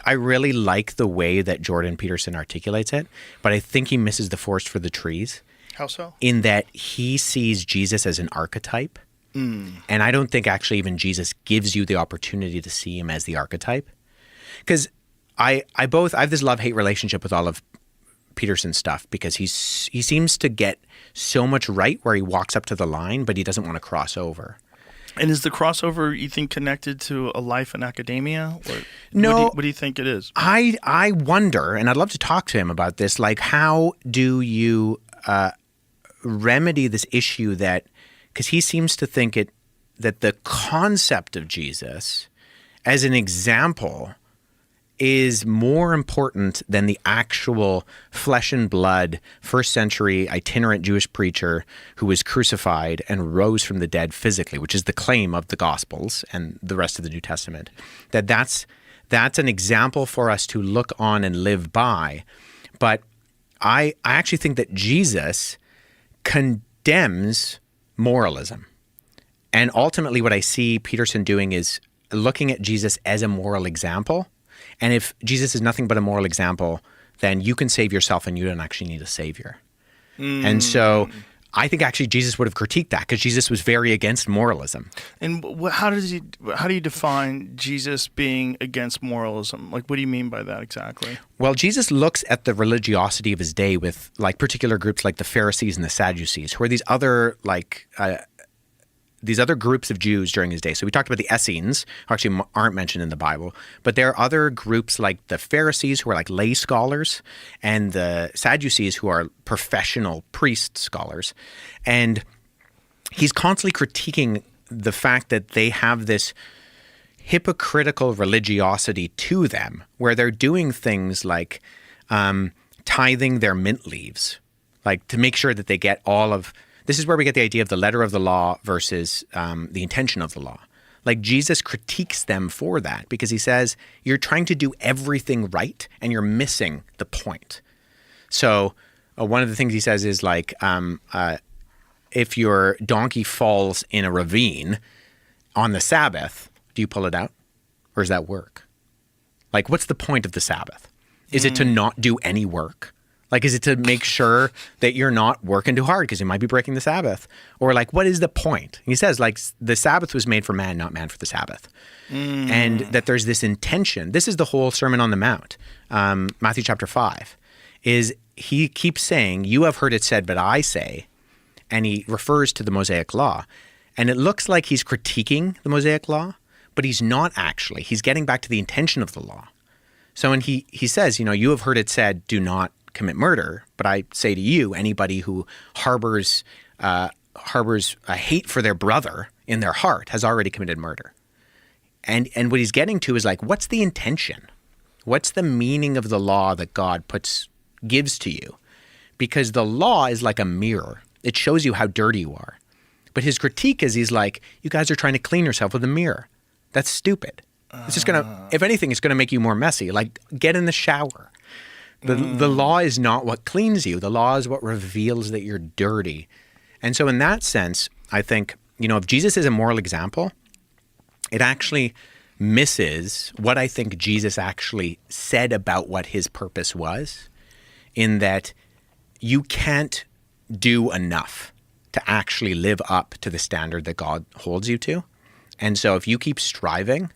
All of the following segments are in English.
I really like the way that Jordan Peterson articulates it, but I think he misses the forest for the trees. How so? In that he sees Jesus as an archetype. And I don't think actually even Jesus gives you the opportunity to see him as the archetype. Because I have this love-hate relationship with all of Peterson's stuff, because he seems to get so much right where he walks up to the line, but he doesn't want to cross over. And is the crossover, you think, connected to a life in academia? Or No. What do you think it is? I wonder, and I'd love to talk to him about this, like how do you remedy this issue that, because he seems to think that the concept of Jesus as an example is more important than the actual flesh and blood first century itinerant Jewish preacher who was crucified and rose from the dead physically, which is the claim of the Gospels and the rest of the New Testament. That's an example for us to look on and live by. But I actually think that Jesus condemns moralism. And ultimately what I see Peterson doing is looking at Jesus as a moral example. And if Jesus is nothing but a moral example, then you can save yourself and you don't actually need a savior. And so I think actually Jesus would have critiqued that, because Jesus was very against moralism. And how do you define Jesus being against moralism? Like, what do you mean by that exactly? Well, Jesus looks at the religiosity of his day with like particular groups like the Pharisees and the Sadducees, who are these other groups of Jews during his day. So we talked about the Essenes, who actually aren't mentioned in the Bible, but there are other groups like the Pharisees, who are like lay scholars, and the Sadducees, who are professional priest scholars. And he's constantly critiquing the fact that they have this hypocritical religiosity to them, where they're doing things like tithing their mint leaves, like to make sure that they get all of. This is where we get the idea of the letter of the law versus the intention of the law. Like Jesus critiques them for that, because he says, you're trying to do everything right and you're missing the point. So one of the things he says is like, if your donkey falls in a ravine on the Sabbath, do you pull it out? Or is that work? Like, what's the point of the Sabbath? Is it to not do any work? Like, is it to make sure that you're not working too hard because you might be breaking the Sabbath? Or like, what is the point? He says, like, the Sabbath was made for man, not man for the Sabbath. And that there's this intention. This is the whole Sermon on the Mount, Matthew chapter 5, is he keeps saying, you have heard it said, but I say, and he refers to the Mosaic law. And it looks like he's critiquing the Mosaic law, but he's not actually. He's getting back to the intention of the law. So when he says, you have heard it said, do not commit murder, but I say to you, anybody who harbors a hate for their brother in their heart has already committed murder. And what he's getting to is like, what's the intention? What's the meaning of the law that God gives to you? Because the law is like a mirror. It shows you how dirty you are. But his critique is, he's like, you guys are trying to clean yourself with a mirror. That's stupid. It's just if anything, it's gonna make you more messy. Like, get in the shower. The law is not what cleans you. The law is what reveals that you're dirty. And so in that sense, I think, if Jesus is a moral example, it actually misses what I think Jesus actually said about what his purpose was, in that you can't do enough to actually live up to the standard that God holds you to. And so if you keep striving,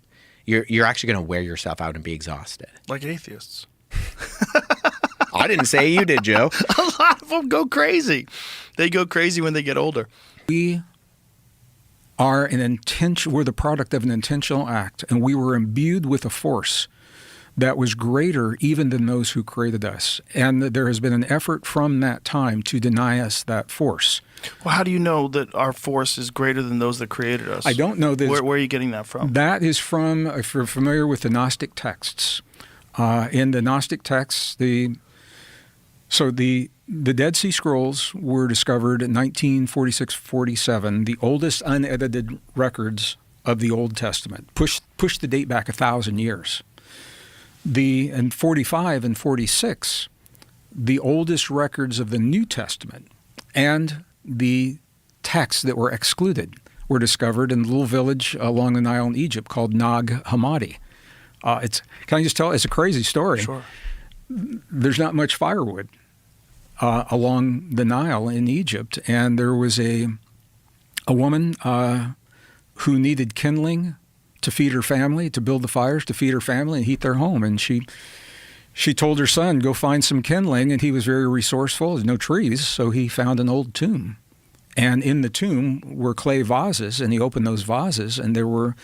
you're actually going to wear yourself out and be exhausted. Like atheists. I didn't say you did, Joe. A lot of them go crazy. They go crazy when they get older. We are we're the product of an intentional act, and we were imbued with a force that was greater even than those who created us. And there has been an effort from that time to deny us that force. Well, how do you know that our force is greater than those that created us? I don't know that. Where are you getting that from? That is from, if you're familiar with the Gnostic texts. In the Gnostic texts, the Dead Sea Scrolls were discovered in 1946-47, the oldest unedited records of the Old Testament. Push the date back 1,000 years. In 45 and 46, the oldest records of the New Testament and the texts that were excluded were discovered in a little village along the Nile in Egypt called Nag Hammadi. Can I just tell? It's a crazy story. Sure. There's not much firewood along the Nile in Egypt, and there was a woman who needed kindling to feed her family, to build the fires, to feed her family and heat their home. And she told her son, go find some kindling, and he was very resourceful. There's no trees, so he found an old tomb. And in the tomb were clay vases, and he opened those vases, and there were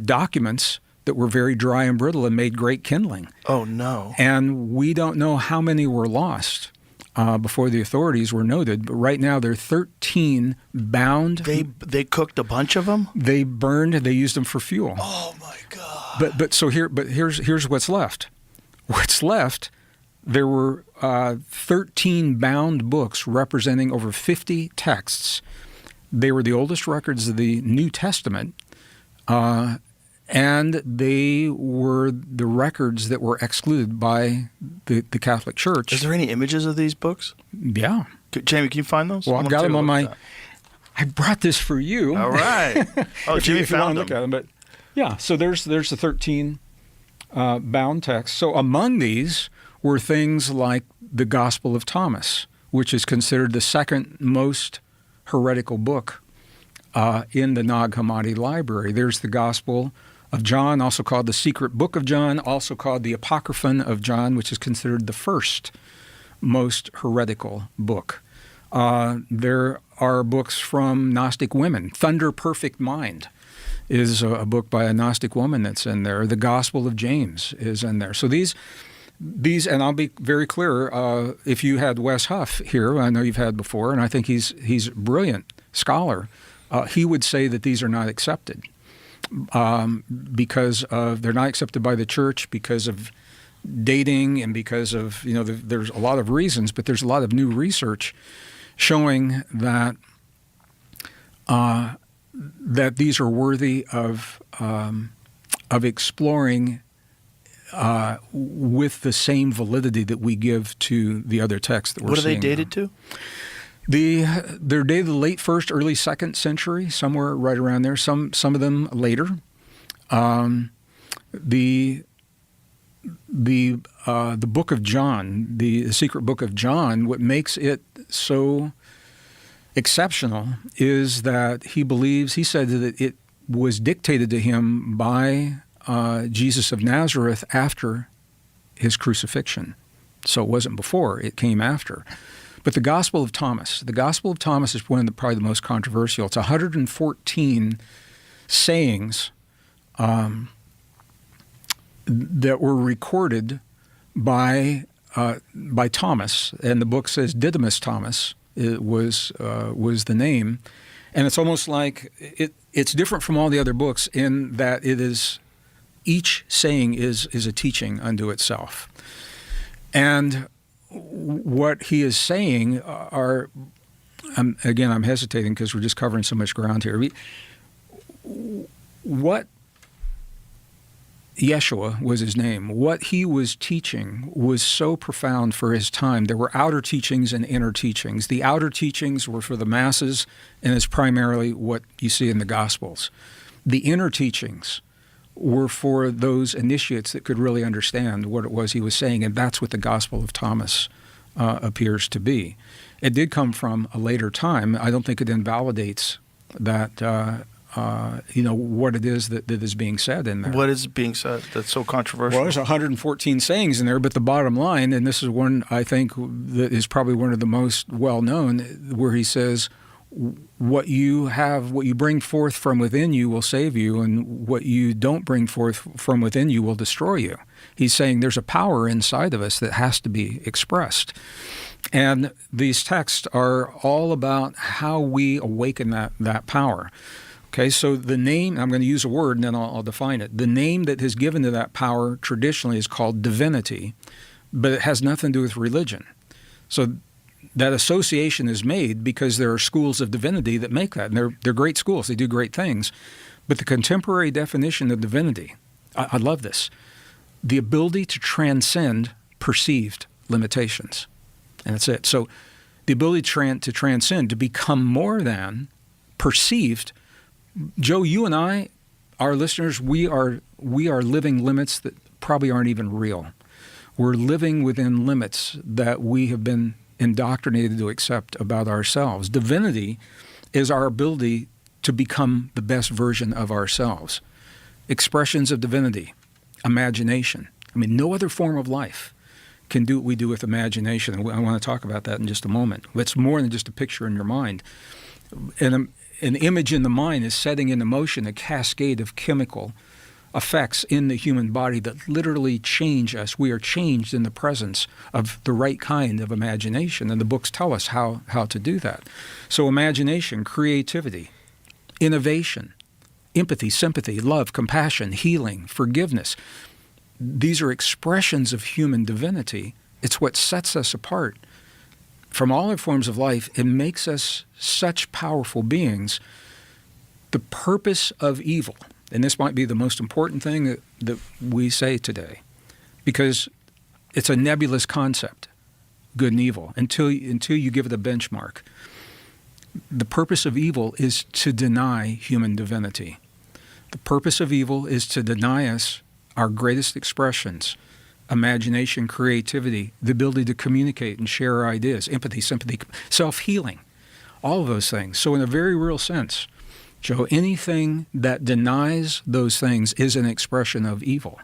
documents that were very dry and brittle and made great kindling. Oh, no. And we don't know how many were lost before the authorities were noted, but right now there are 13 bound. They cooked a bunch of them? They burned, they used them for fuel. Oh, my God. Here's what's left. What's left, there were 13 bound books representing over 50 texts. They were the oldest records of the New Testament, and they were the records that were excluded by the Catholic Church. Is there any images of these books? Yeah. Jamie, can you find those? Well, I've got them on my... I brought this for you. All right. Oh, if Jimmy you found look them. at them. But yeah, so there's the 13 bound texts. So among these were things like the Gospel of Thomas, which is considered the second most heretical book in the Nag Hammadi library. There's the Gospel of John, also called the Secret Book of John, also called the Apocryphon of John, which is considered the first most heretical book. There are books from Gnostic women. Thunder Perfect Mind is a book by a Gnostic woman that's in there. The Gospel of James is in there. So these, and I'll be very clear, if you had Wes Huff here, I know you've had before, and I think he's a brilliant scholar, he would say that these are not accepted because they're not accepted by the church because of dating and because of, there's a lot of reasons, but there's a lot of new research showing that that these are worthy of exploring with the same validity that we give to the other texts that we're seeing. What are they dated to? They're dated the late 1st, early 2nd century, somewhere right around there. Some of them later. The Book of John, the Secret Book of John, what makes it so exceptional is that he said that it was dictated to him by Jesus of Nazareth after his crucifixion. So it wasn't before, it came after. But the Gospel of Thomas is one of probably the most controversial. It's 114 sayings that were recorded by Thomas, and the book says Didymus Thomas. It was the name, and it's almost like it's different from all the other books in that each saying is a teaching unto itself, and what he is saying are, I'm hesitating because we're just covering so much ground here. What Yeshua was his name. What he was teaching was so profound for his time. There were outer teachings and inner teachings. The outer teachings were for the masses, and it's primarily what you see in the Gospels. The inner teachings were for those initiates that could really understand what it was he was saying, and that's what the Gospel of Thomas appears to be. It did come from a later time. I don't think it invalidates that what it is that is being said in there. What is being said that's so controversial? Well, there's 114 sayings in there, but the bottom line, and this is one I think that is probably one of the most well-known, where he says, what you bring forth from within you will save you, and what you don't bring forth from within you will destroy you. He's saying there's a power inside of us that has to be expressed. And these texts are all about how we awaken that power. Okay, so the name, I'm going to use a word and then I'll define it. The name that is given to that power traditionally is called divinity, but it has nothing to do with religion. So that association is made because there are schools of divinity that make that, and they're great schools. They do great things. But the contemporary definition of divinity, I love this, the ability to transcend perceived limitations. And that's it. So the ability to transcend, to become more than perceived. Joe, you and I our listeners, we are living limits that probably aren't even real. We're living within limits that we have been indoctrinated to accept about ourselves. Divinity is our ability to become the best version of ourselves. Expressions of divinity, imagination. I mean, no other form of life can do what we do with imagination. And I want to talk about that in just a moment. It's more than just a picture in your mind. An image in the mind is setting into motion a cascade of chemical effects in the human body that literally change us. We are changed in the presence of the right kind of imagination, and the books tell us how to do that. So imagination, creativity, innovation, empathy, sympathy, love, compassion, healing, forgiveness. These are expressions of human divinity. It's what sets us apart from all other forms of life. It makes us such powerful beings. The purpose of evil, and this might be the most important thing that we say today, because it's a nebulous concept, good and evil, until you give it a benchmark. The purpose of evil is to deny human divinity. The purpose of evil is to deny us our greatest expressions, imagination, creativity, the ability to communicate and share our ideas, empathy, sympathy, self-healing, all of those things. So in a very real sense, Joe, anything that denies those things is an expression of evil.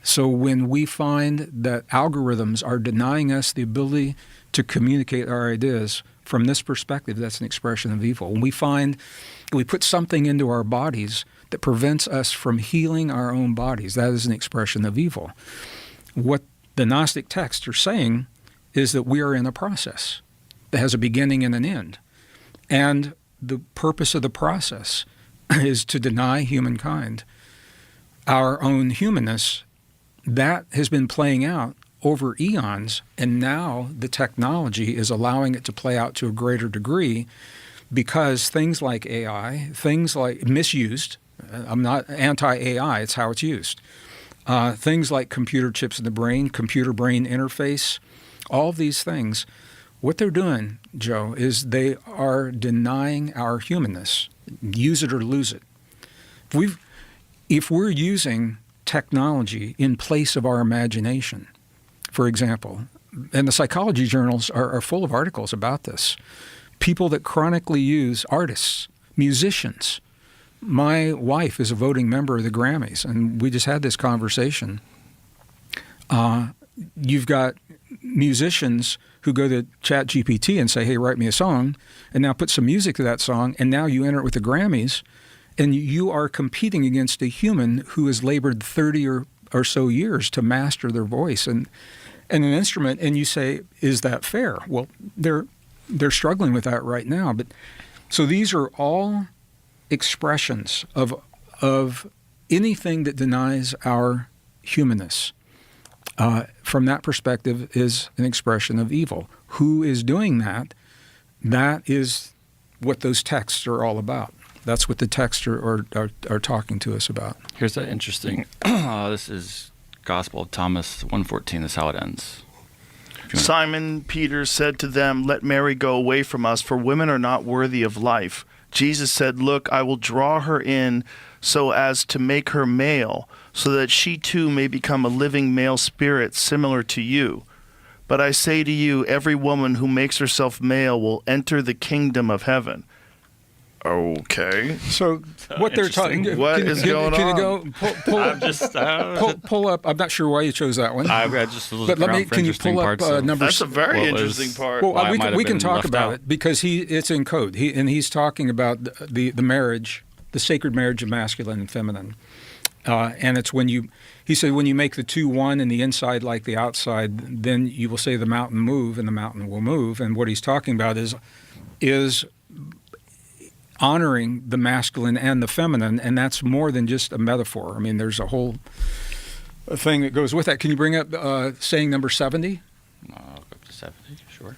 So when we find that algorithms are denying us the ability to communicate our ideas, from this perspective, that's an expression of evil. When we put something into our bodies that prevents us from healing our own bodies, that is an expression of evil. What the Gnostic texts are saying is that we are in a process that has a beginning and an end. And the purpose of the process is to deny humankind our own humanness. That has been playing out over eons, and now the technology is allowing it to play out to a greater degree, because things like AI, things like misused, I'm not anti-AI, it's how it's used. Things like computer chips in the brain, computer-brain interface, all of these things, what they're doing, Joe, is they are denying our humanness. Use it or lose it. If we're using technology in place of our imagination, for example, and the psychology journals are full of articles about this, people that chronically use artists, musicians. My wife is a voting member of the Grammys, and we just had this conversation. You've got musicians who go to ChatGPT and say, hey, write me a song, and now put some music to that song, and now you enter it with the Grammys, and you are competing against a human who has labored 30 or so years to master their voice and an instrument, and you say, is that fair? Well, they're struggling with that right now. But so these are all expressions of anything that denies our humanness. From that perspective, is an expression of evil. Who is doing that? That is what those texts are all about. That's what the texts are talking to us about. Here's that interesting. This is Gospel of Thomas 1:14. Is how it ends. Simon Peter said to them, "Let Mary go away from us, for women are not worthy of life." Jesus said, "Look, I will draw her in so as to make her male, so that she too may become a living male spirit similar to you. But I say to you, every woman who makes herself male will enter the kingdom of heaven." Okay. So what they're talking, What is going can on? you go pull up? I'm not sure why you chose that one. I just was But looking around for can you interesting pull up parts of number? That's a very what was- interesting part. Well, why it might have we can been talk left about out. it because it's in code. He's talking about the marriage, the sacred marriage of masculine and feminine, and it's he said when you make the two one and the inside like the outside, then you will say the mountain move and the mountain will move. And what he's talking about is honoring the masculine and the feminine, and that's more than just a metaphor. I mean, there's a whole thing that goes with that. Can you bring up saying number 70 I'll go up to 70, sure.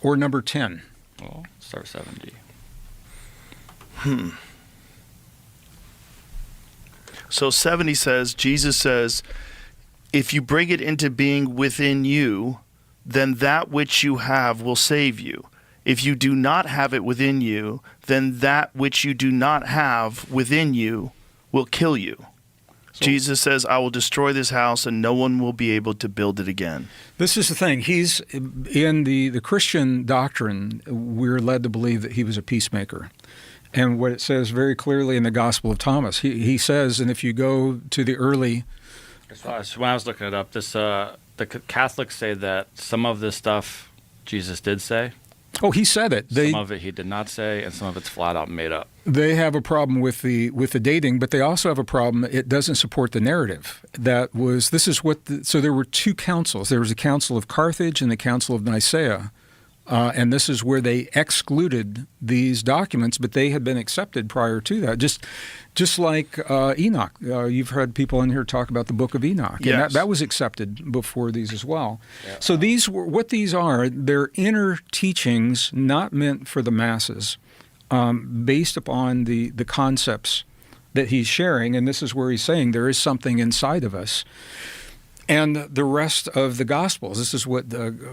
or number 10? Well, start 70. So 70 says, Jesus says, if you bring it into being within you, then that which you have will save you. If you do not have it within you, then that which you do not have within you will kill you. Jesus says, I will destroy this house and no one will be able to build it again. This is the thing. He's in the Christian doctrine, we're led to believe that he was a peacemaker. And what it says very clearly in the Gospel of Thomas, he says, and if you go to the early... When I was looking it up, the Catholics say that some of this stuff Jesus did say. Oh, he said it. Some of it he did not say, and some of it's flat out made up. They have a problem with the dating, but they also have a problem. It doesn't support the narrative. So there were two councils. There was a Council of Carthage and the Council of Nicaea. And this is where they excluded these documents, but they had been accepted prior to that. Just like Enoch. You've heard people in here talk about the Book of Enoch. Yes. And that was accepted before these as well. Yeah. So these are, they're inner teachings not meant for the masses, based upon the concepts that he's sharing. And this is where he's saying there is something inside of us. And the rest of the Gospels, this is what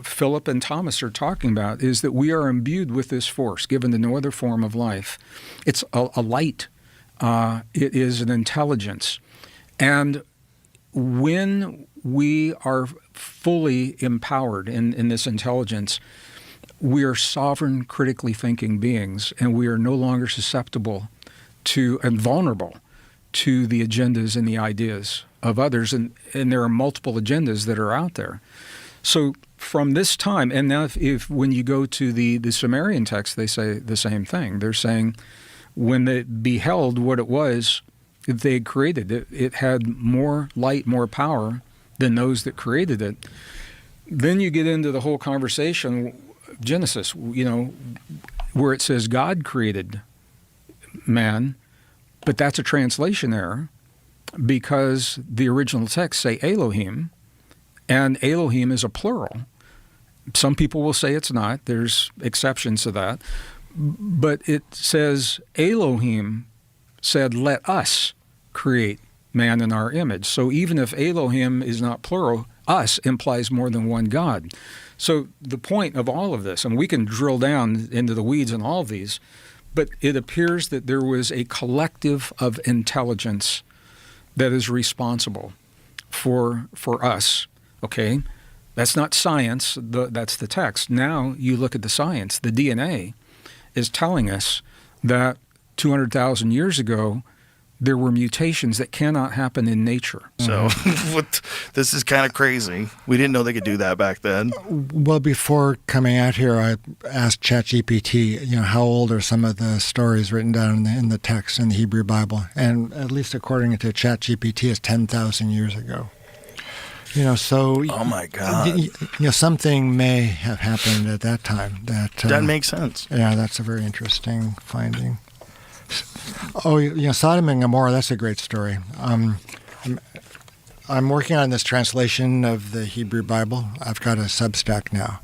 Philip and Thomas are talking about, is that we are imbued with this force, given to no other form of life. It's a light. It is an intelligence. And when we are fully empowered in this intelligence, we are sovereign, critically thinking beings, and we are no longer susceptible to and vulnerable to the agendas and the ideas of others, and there are multiple agendas that are out there. So from this time, and now if when you go to the Sumerian text, they say the same thing. They're saying when they beheld what it was that they had created, it had more light, more power than those that created it. Then you get into the whole conversation, Genesis, where it says God created man, but that's a translation error, because the original texts say Elohim, and Elohim is a plural. Some people will say it's not. There's exceptions to that. But it says Elohim said, let us create man in our image. So even if Elohim is not plural, us implies more than one God. So the point of all of this, and we can drill down into the weeds in all of these, but it appears that there was a collective of intelligence that is responsible for us, okay? That's not science, that's the text. Now you look at the science. The DNA is telling us that 200,000 years ago, there were mutations that cannot happen in nature. So this is kind of crazy. We didn't know they could do that back then. Well, before coming out here, I asked ChatGPT, how old are some of the stories written down in the text in the Hebrew Bible? And at least according to ChatGPT, it's 10,000 years ago. So oh my God, something may have happened at that time. That makes sense. Yeah, that's a very interesting finding. Oh, Sodom and Gomorrah, that's a great story. I'm working on this translation of the Hebrew Bible. I've got a Substack now.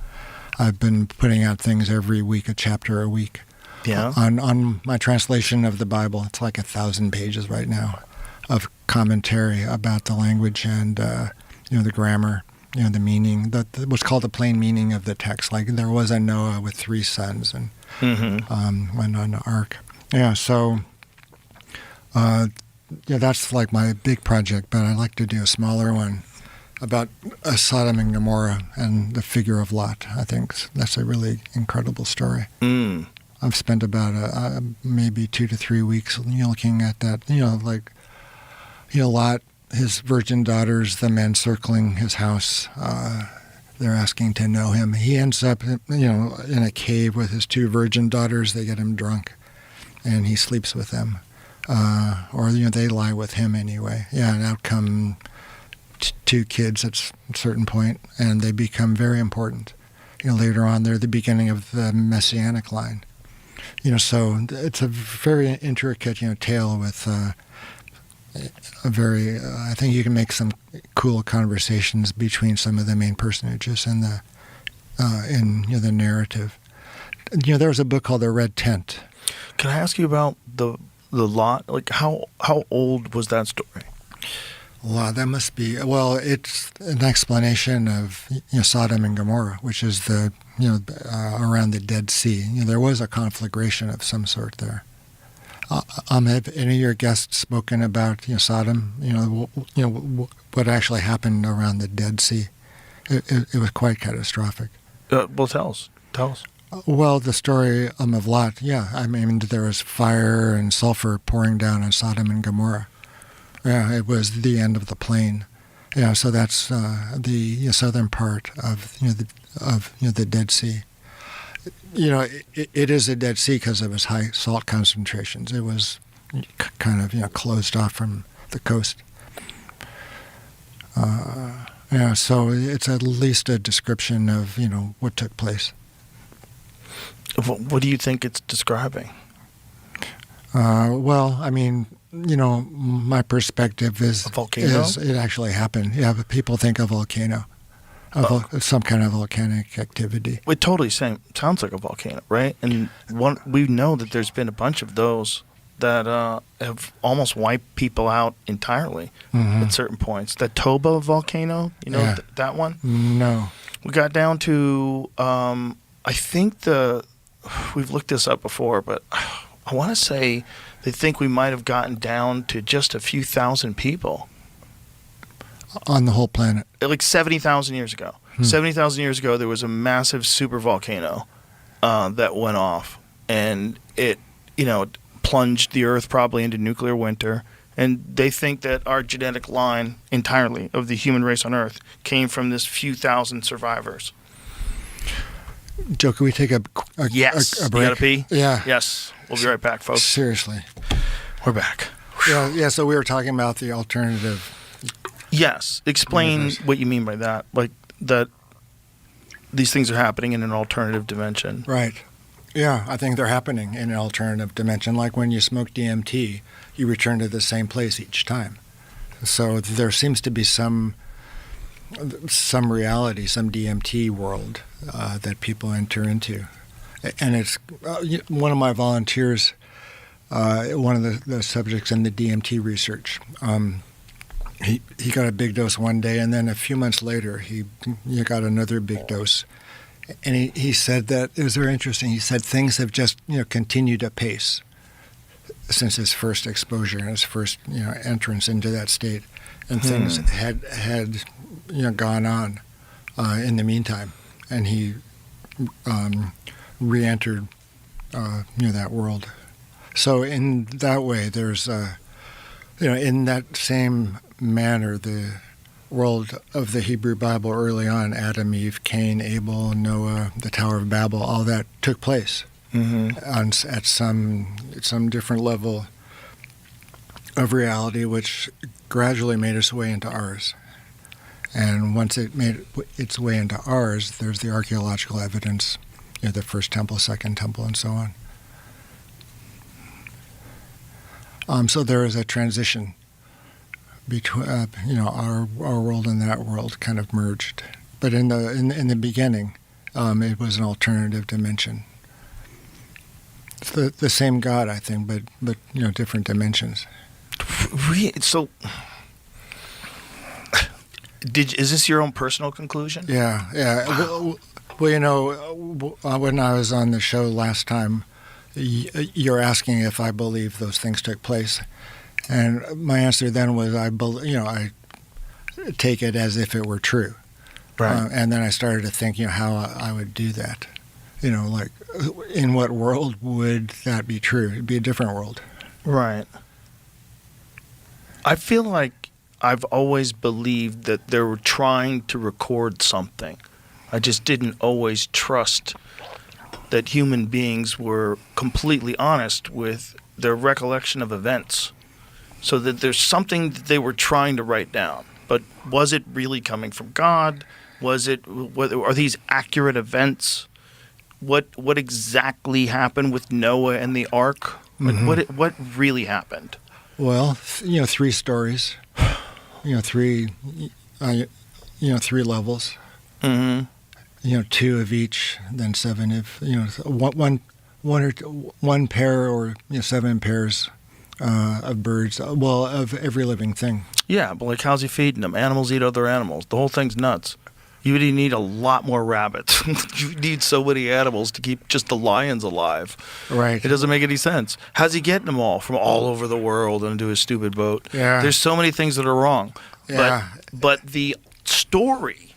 I've been putting out things every week, a chapter a week. Yeah. On my translation of the Bible. It's like 1,000 pages right now of commentary about the language and the grammar, the meaning, what's called the plain meaning of the text. Like there was a Noah with 3 sons and went on an ark. Yeah, so that's like my big project, but I'd like to do a smaller one about Sodom and Gomorrah and the figure of Lot. I think that's a really incredible story. I've spent about maybe 2 to 3 weeks looking at that, Lot, his virgin daughters, the men circling his house, they're asking to know him. He ends up, in a cave with his 2 virgin daughters. They get him drunk. And he sleeps with them, or they lie with him anyway. Yeah, and out come 2 kids at a certain point, and they become very important. Later on, they're the beginning of the messianic line. So it's a very intricate, tale with a very. I think you can make some cool conversations between some of the main personages in the narrative. There was a book called The Red Tent. Can I ask you about the Lot? Like how old was that story? Wow, that must be. Well, it's an explanation of Sodom and Gomorrah, which is around the Dead Sea. There was a conflagration of some sort there. Have any of your guests spoken about Sodom? What actually happened around the Dead Sea? It was quite catastrophic. Well, tell us. Well, the story of Lot. Yeah, I mean there was fire and sulfur pouring down on Sodom and Gomorrah. Yeah, it was the end of the plain. Yeah, so that's the southern part of the Dead Sea. It is a Dead Sea because of its high salt concentrations. It was kind of closed off from the coast. So it's at least a description of what took place. What do you think it's describing? Well, I mean, my perspective is A volcano? It actually happened. Yeah, but people think a volcano, some kind of volcanic activity. It totally sounds like a volcano, right? And we know that there's been a bunch of those that have almost wiped people out entirely at certain points. The Toba volcano, that one? No. We got down to, I think we've looked this up before, but I want to say they think we might have gotten down to just a few thousand people. On the whole planet. Like 70,000 years ago. 70,000 years ago, there was a massive super volcano that went off, and it, plunged the Earth probably into nuclear winter. And they think that our genetic line entirely of the human race on Earth came from this few thousand survivors. Joe, can we take a Yes. break? You gotta pee? Yeah. Yes. We'll be right back, folks. Seriously. We're back. Yeah. So we were talking about the alternative. Yes. Explain universe. what you mean by that. Like that these things are happening in an alternative dimension. Right. Yeah, I think they're happening in an alternative dimension. Like when you smoke DMT, you return to the same place each time. So there seems to be some reality, some DMT world that people enter into. And it's one of my volunteers, one of the subjects in the DMT research. He got a big dose one day, and then a few months later, he got another big dose. And he said that it was very interesting. He said things have just continued apace since his first exposure and his first entrance into that state, and things had gone on in the meantime, and he re-entered that world. So in that way, there's in that same manner, the world of the Hebrew Bible early on, Adam, Eve, Cain, Abel, Noah, the Tower of Babel, all that took place at some different level of reality, which gradually made its way into ours. And once it made its way into ours, there's the archaeological evidence, the first temple, second temple, and so on. So there is a transition between our world and that world kind of merged, but in the beginning, it was an alternative dimension. It's the same God, I think, but different dimensions. So, is this your own personal conclusion? Yeah. Well, when I was on the show last time, you're asking if I believe those things took place. And my answer then was, I take it as if it were true. Right. And then I started to think, how I would do that. Like, in what world would that be true? It'd be a different world. Right. I feel like I've always believed that they were trying to record something. I just didn't always trust that human beings were completely honest with their recollection of events. So that there's something that they were trying to write down. But was it really coming from God? Are these accurate events? What exactly happened with Noah and the ark? Like what really happened? Well, 3 stories. Three levels. Mm-hmm. 2 of each, then 7 if one pair or 7 pairs of birds. Well, of every living thing. Yeah, but like how's he feeding them? Animals eat other animals. The whole thing's nuts. You would need a lot more rabbits. You need so many animals to keep just the lions alive. Right. It doesn't make any sense. How's he getting them all from all over the world into his stupid boat? Yeah. There's so many things that are wrong. Yeah. But the story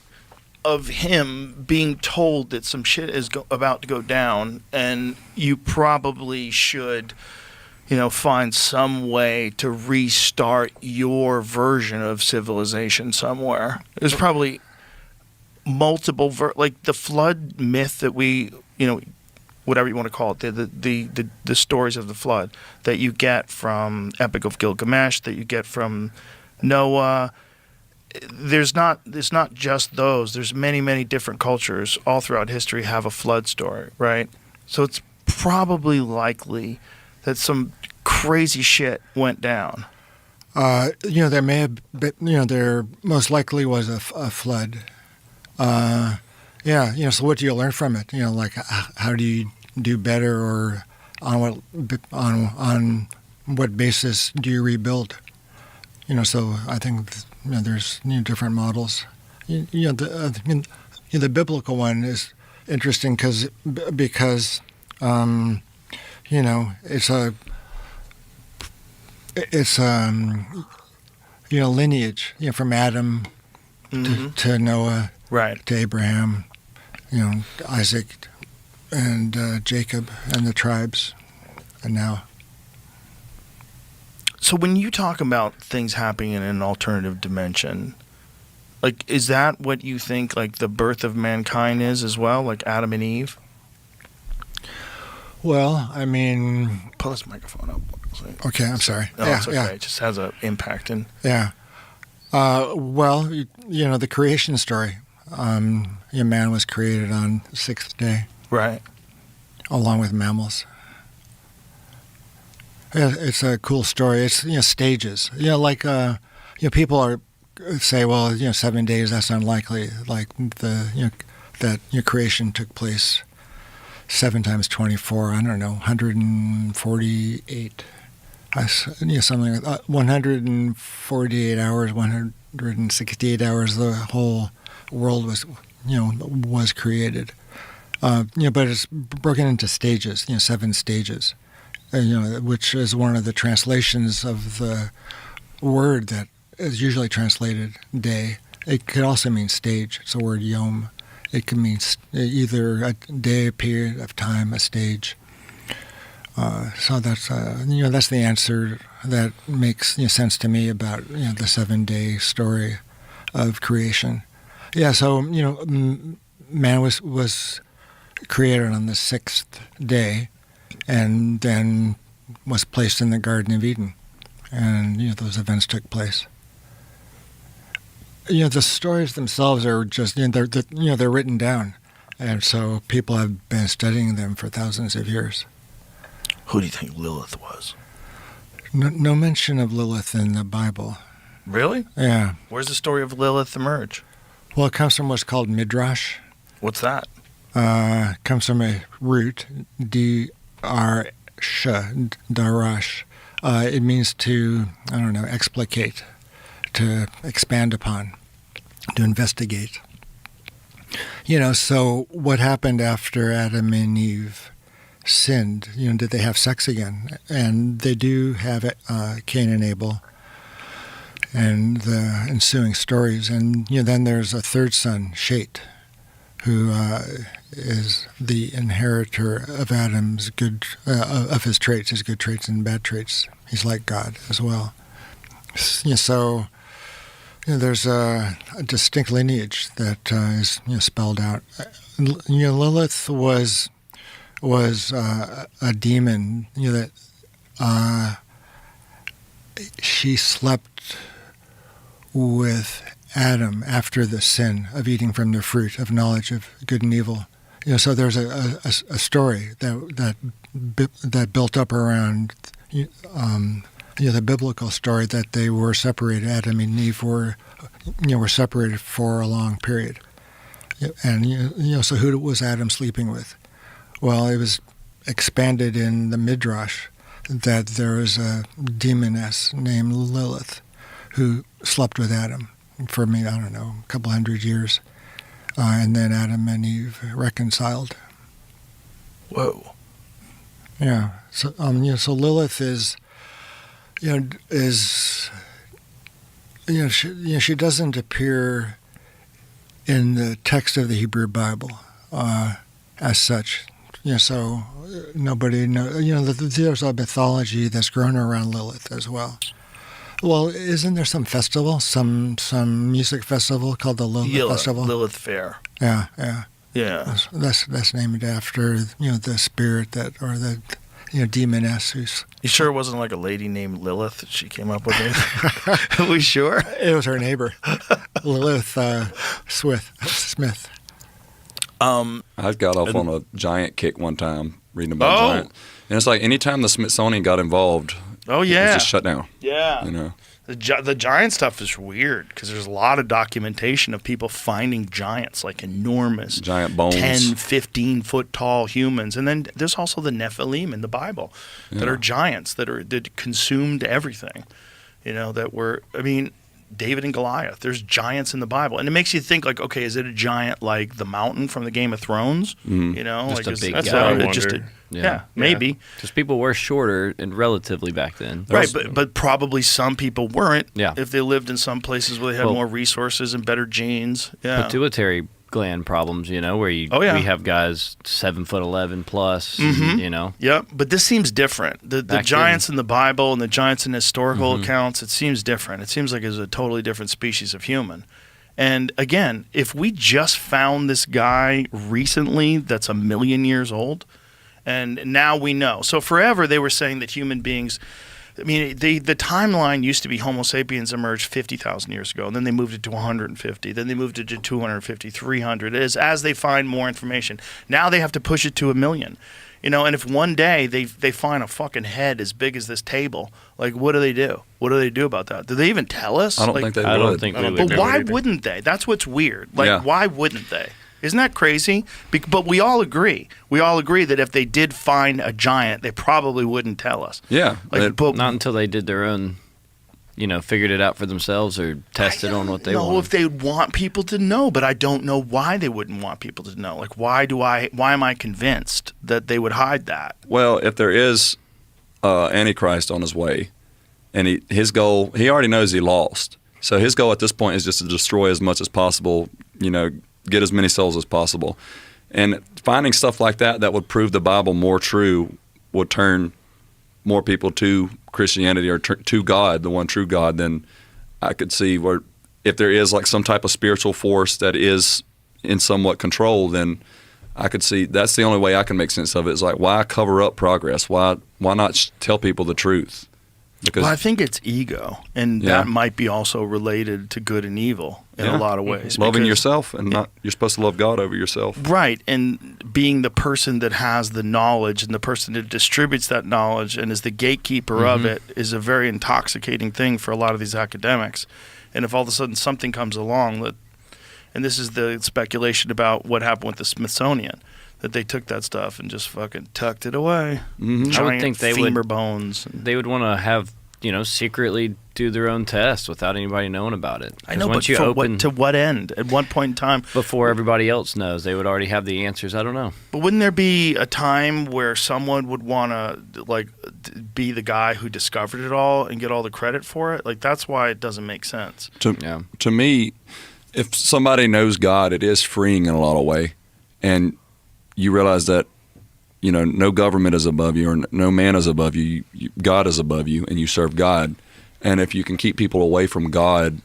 of him being told that some shit is about to go down, and you probably should, find some way to restart your version of civilization somewhere. There's probably multiple, like the flood myth that we, whatever you want to call it, the stories of the flood that you get from Epic of Gilgamesh, that you get from Noah. It's not just those. There's many, many different cultures all throughout history have a flood story, right? So it's probably likely that some crazy shit went down. There may have been, there most likely was a flood. So what do you learn from it? Like how do you do better, or on what basis do you rebuild? So I think there's different models. The biblical one is interesting because it's lineage, from Adam to Noah, Right. to Abraham, Isaac and Jacob and the tribes, and now. So when you talk about things happening in an alternative dimension, like, is that what you think, like, the birth of mankind is as well, like Adam and Eve? Well, I mean, Pull this microphone up. okay, I'm sorry. No, it's okay. It just has an impact. Yeah. The creation story. Man was created on the sixth day, Right. along with mammals. Yeah, it's a cool story. It's stages. People say, well, 7 days, that's unlikely. Like that creation took place 7 times 24. I don't know, 148. Something like that. 148 hours, 168 hours. The whole world was created. But it's broken into stages. 7 stages. Which is one of the translations of the word that is usually translated day. It could also mean stage. It's the word yom. It could mean either a day, a period of time, a stage. So that's the answer that makes sense to me about the 7-day story of creation. Yeah. So man was created on the 6th day, and then was placed in the Garden of Eden, and those events took place. The stories themselves are just they're written down, and so people have been studying them for thousands of years. Who do you think Lilith was? No mention of Lilith in the Bible. Really? Yeah. Where's the story of Lilith emerge? Well, it comes from what's called midrash. What's that? Comes from a root, darash. It means to, explicate, to expand upon, to investigate. So what happened after Adam and Eve sinned? Did they have sex again? And they do have Cain and Abel, and the ensuing stories. And then there's a third son, Shet, who is the inheritor of Adam's of his traits, his good traits and bad traits. He's like God as well. So there's a distinct lineage that is spelled out. Lilith was a demon. That she slept with Adam after the sin of eating from the fruit of knowledge of good and evil. So there's a story that built up around the biblical story that they were separated. Adam and Eve were separated for a long period. And so who was Adam sleeping with? Well, it was expanded in the midrash that there was a demoness named Lilith who slept with Adam for a couple hundred years. and then Adam and Eve reconciled. Whoa. Yeah. So so Lilith is she doesn't appear in the text of the Hebrew Bible as such. So nobody knows. There's a mythology that's grown around Lilith as well. Well, isn't there some festival, some music festival called the Lilith Festival? Lilith Fair. Yeah. That's named after the spirit or the demoness who's. You sure it wasn't like a lady named Lilith that she came up with it? Are we sure? It was her neighbor, Lilith Smith. I got off on a giant kick one time reading about giant, and it's like anytime the Smithsonian got involved, it was just shut down. Yeah, the giant stuff is weird because there's a lot of documentation of people finding giants, like enormous giant bones, 10, 15 foot tall humans, and then there's also the Nephilim in the Bible that are giants that consumed everything. That were David and Goliath. There's giants in the Bible, and it makes you think like, okay, is it a giant like the mountain from the Game of Thrones? Just a big that's guy. what maybe. Because people were shorter and relatively back then. Right, but probably some people weren't. Yeah. If they lived in some places where they had more resources and better genes. Yeah. Pituitary gland problems, where we have guys 7'11" plus. Yep, but this seems different. The giants in the Bible and the giants in historical accounts, it seems different. It seems like it's a totally different species of human. And again, if we just found this guy recently that's 1 million years old, and now we know. So forever they were saying that human beings, the timeline used to be Homo sapiens emerged 50,000 years ago, and then they moved it to 150, then they moved it to 250, 300, as they find more information. Now they have to push it to 1 million. And if one day they find a fucking head as big as this table, like what do they do? What do they do about that? Do they even tell us? I don't think they would. I don't think they would. But why wouldn't they? That's what's weird. Why wouldn't they? Isn't that crazy? But we all agree. We all agree that if they did find a giant, they probably wouldn't tell us. Yeah. But not until they did their own, figured it out for themselves or tested on what they want. if they want people to know, but I don't know why they wouldn't want people to know. Like, why am I convinced that they would hide that? Well, if there is Antichrist on his way, and his goal, he already knows he lost. So his goal at this point is just to destroy as much as possible, get as many souls as possible. And finding stuff like that would prove the Bible more true would turn more people to Christianity or to God, the one true God. Then I could see where if there is like some type of spiritual force that is in somewhat control, then I could see that's the only way I can make sense of it. Is like, why cover up progress? Why not tell people the truth? Because I think it's ego, and that might be also related to good and evil in a lot of ways. Loving yourself, and you're supposed to love God over yourself. Right, and being the person that has the knowledge and the person that distributes that knowledge and is the gatekeeper of it is a very intoxicating thing for a lot of these academics. And if all of a sudden something comes along and this is the speculation about what happened with the Smithsonian, that they took that stuff and just fucking tucked it away. I would think they femur bones. They would want to have, secretly do their own tests without anybody knowing about it. I know, once but you to what end? At one point in time, before everybody else knows, they would already have the answers. I don't know. But wouldn't there be a time where someone would want to be the guy who discovered it all and get all the credit for it? Like, that's why it doesn't make sense. To me, if somebody knows God, it is freeing in a lot of way, and you realize that, no government is above you, or no man is above you. God is above you, and you serve God. And if you can keep people away from God,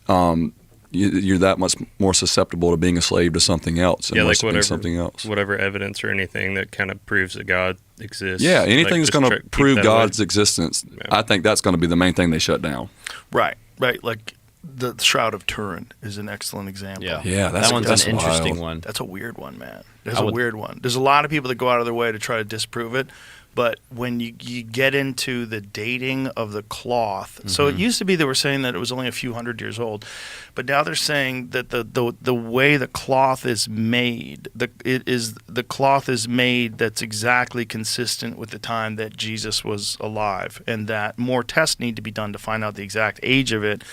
you're that much more susceptible to being a slave to something else. And whatever evidence or anything that kind of proves that God exists. Yeah, anything that's going to prove God's existence, I think that's going to be the main thing they shut down. Right. Like the Shroud of Turin is an excellent example. Yeah, that one's an interesting wild. one. That's a weird one, man. That's a weird one. There's a lot of people that go out of their way to try to disprove it, but when you get into the dating of the cloth, so it used to be they were saying that it was only a few hundred years old, but now they're saying that the way the cloth is made, the cloth is made that's exactly consistent with the time that Jesus was alive, and that more tests need to be done to find out the exact age of it.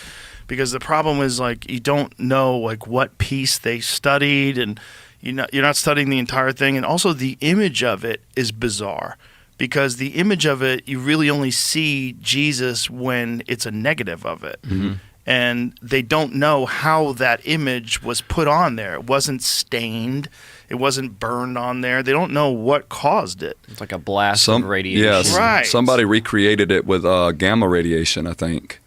because the problem is like you don't know like what piece they studied, and you're not studying the entire thing, and also the image of it is bizarre. Because the image of it, you really only see Jesus when it's a negative of it. Mm-hmm. And they don't know how that image was put on there. It wasn't stained. It wasn't burned on there. They don't know what caused it. It's like a blast of radiation. Yes, right. Somebody recreated it with gamma radiation, I think.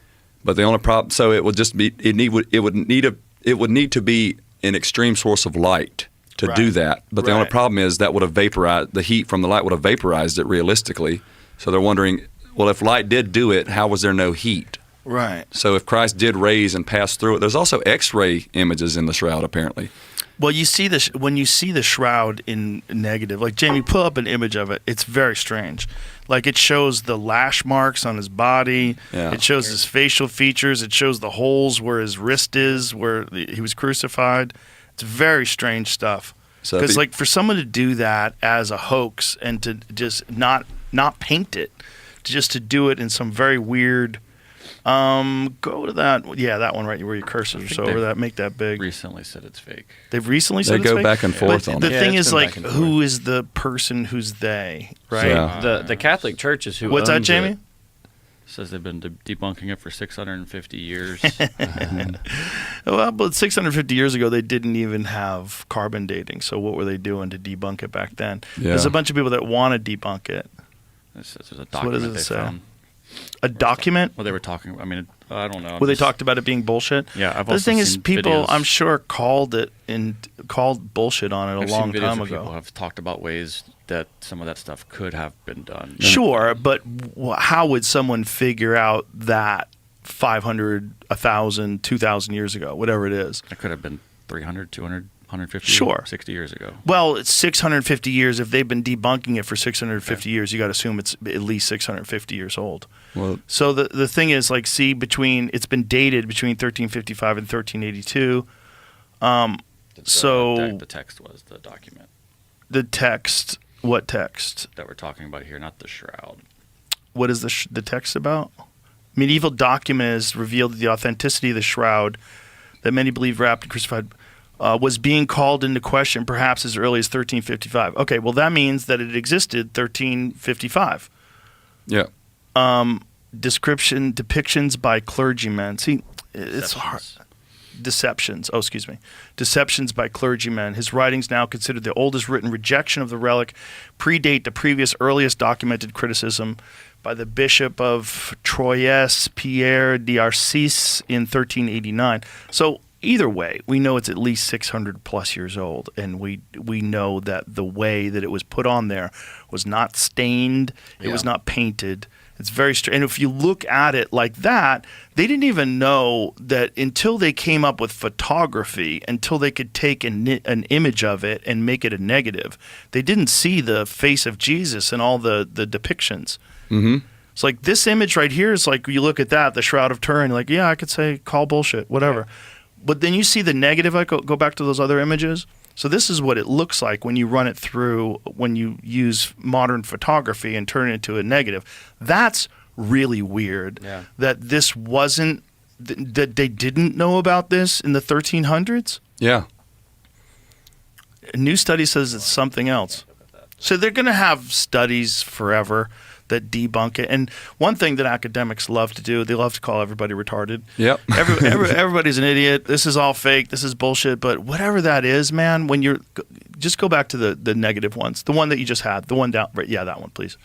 But the only problem, so it would just be it would need to be an extreme source of light to do that. But the only problem is that would have vaporized, the heat from the light would have vaporized it realistically. So they're wondering, well, if light did do it, how was there no heat? Right. So if Christ did raise and pass through it, there's also X-ray images in the shroud apparently. Well, you see this when you see the shroud in negative. Like Jamie, pull up an image of it. It's very strange. Like it shows the lash marks on his body. Yeah. It shows his facial features. It shows the holes where his wrist is, where he was crucified. It's very strange stuff. Because like for someone to do that as a hoax and to just not paint it, just to do it in some very weird. Go to that. Yeah, that one right where your cursors are over that. Make that big. Recently said it's fake. They've recently said they it's go fake? back and forth on the it. thing it's is been like, back and forth. who is the person who's they? Right. Yeah. The Catholic Church is who What's that, owns Jamie? it. Says they've been debunking it for 650 years. Well, but 650 years ago, they didn't even have carbon dating. So what were they doing to debunk it back then? Yeah. There's a bunch of people that want to debunk it. It says there's a So what does document it they say? found. A document? Well, they were talking. I mean, I don't know. Where they talked about it being bullshit? Yeah, I've The also thing is, seen people, videos. I'm sure, called bullshit on it I've a long seen videos time of ago. People have talked about ways that some of that stuff could have been done. Sure, but how would someone figure out that 500, 1,000, 2,000 years ago, whatever it is? It could have been 300, 200, 150, Sure. 60 years ago. Well, it's 650 years. If they've been debunking it for 650 years, you got to assume it's at least 650 years old. Well, So the thing is, like, see, it's been dated between 1355 and 1382. So The text was the document the text, what text? that we're talking about here, not the shroud. What is the text about? Medieval documents revealed the authenticity of the shroud that many believed wrapped and crucified was being called into question perhaps as early as 1355. Okay, well, that means that it existed 1355. yeah. Depictions by clergymen. See, it's hard. Deceptions. Oh, excuse me. Deceptions by clergymen. His writings, now considered the oldest written rejection of the relic, predate the previous earliest documented criticism by the Bishop of Troyes, Pierre d'Arcis, in 1389. So either way, we know it's at least 600 plus years old, and we know that the way that it was put on there was not stained, it was not painted. It's very strange. And if you look at it like that, they didn't even know that until they came up with photography, until they could take an image of it and make it a negative. They didn't see the face of Jesus and all the depictions. Mm-hmm. It's like this image right here is like, you look at that, the Shroud of Turin, like, yeah, I could say call bullshit, whatever. But then you see the negative, I go back to those other images. So this is what it looks like when you run it through, when you use modern photography and turn it into a negative. That's really weird. Yeah. That this wasn't, that they didn't know about this in the 1300s. Yeah. A new study says it's something else. So they're going to have studies forever that debunk it. And one thing that academics love to do, they love to call everybody retarded. Yep. Everybody's an idiot. This is all fake. This is bullshit. But whatever that is, man, when you're just go back to the negative ones, the one that you just had, the one down, right? Yeah, that one, please.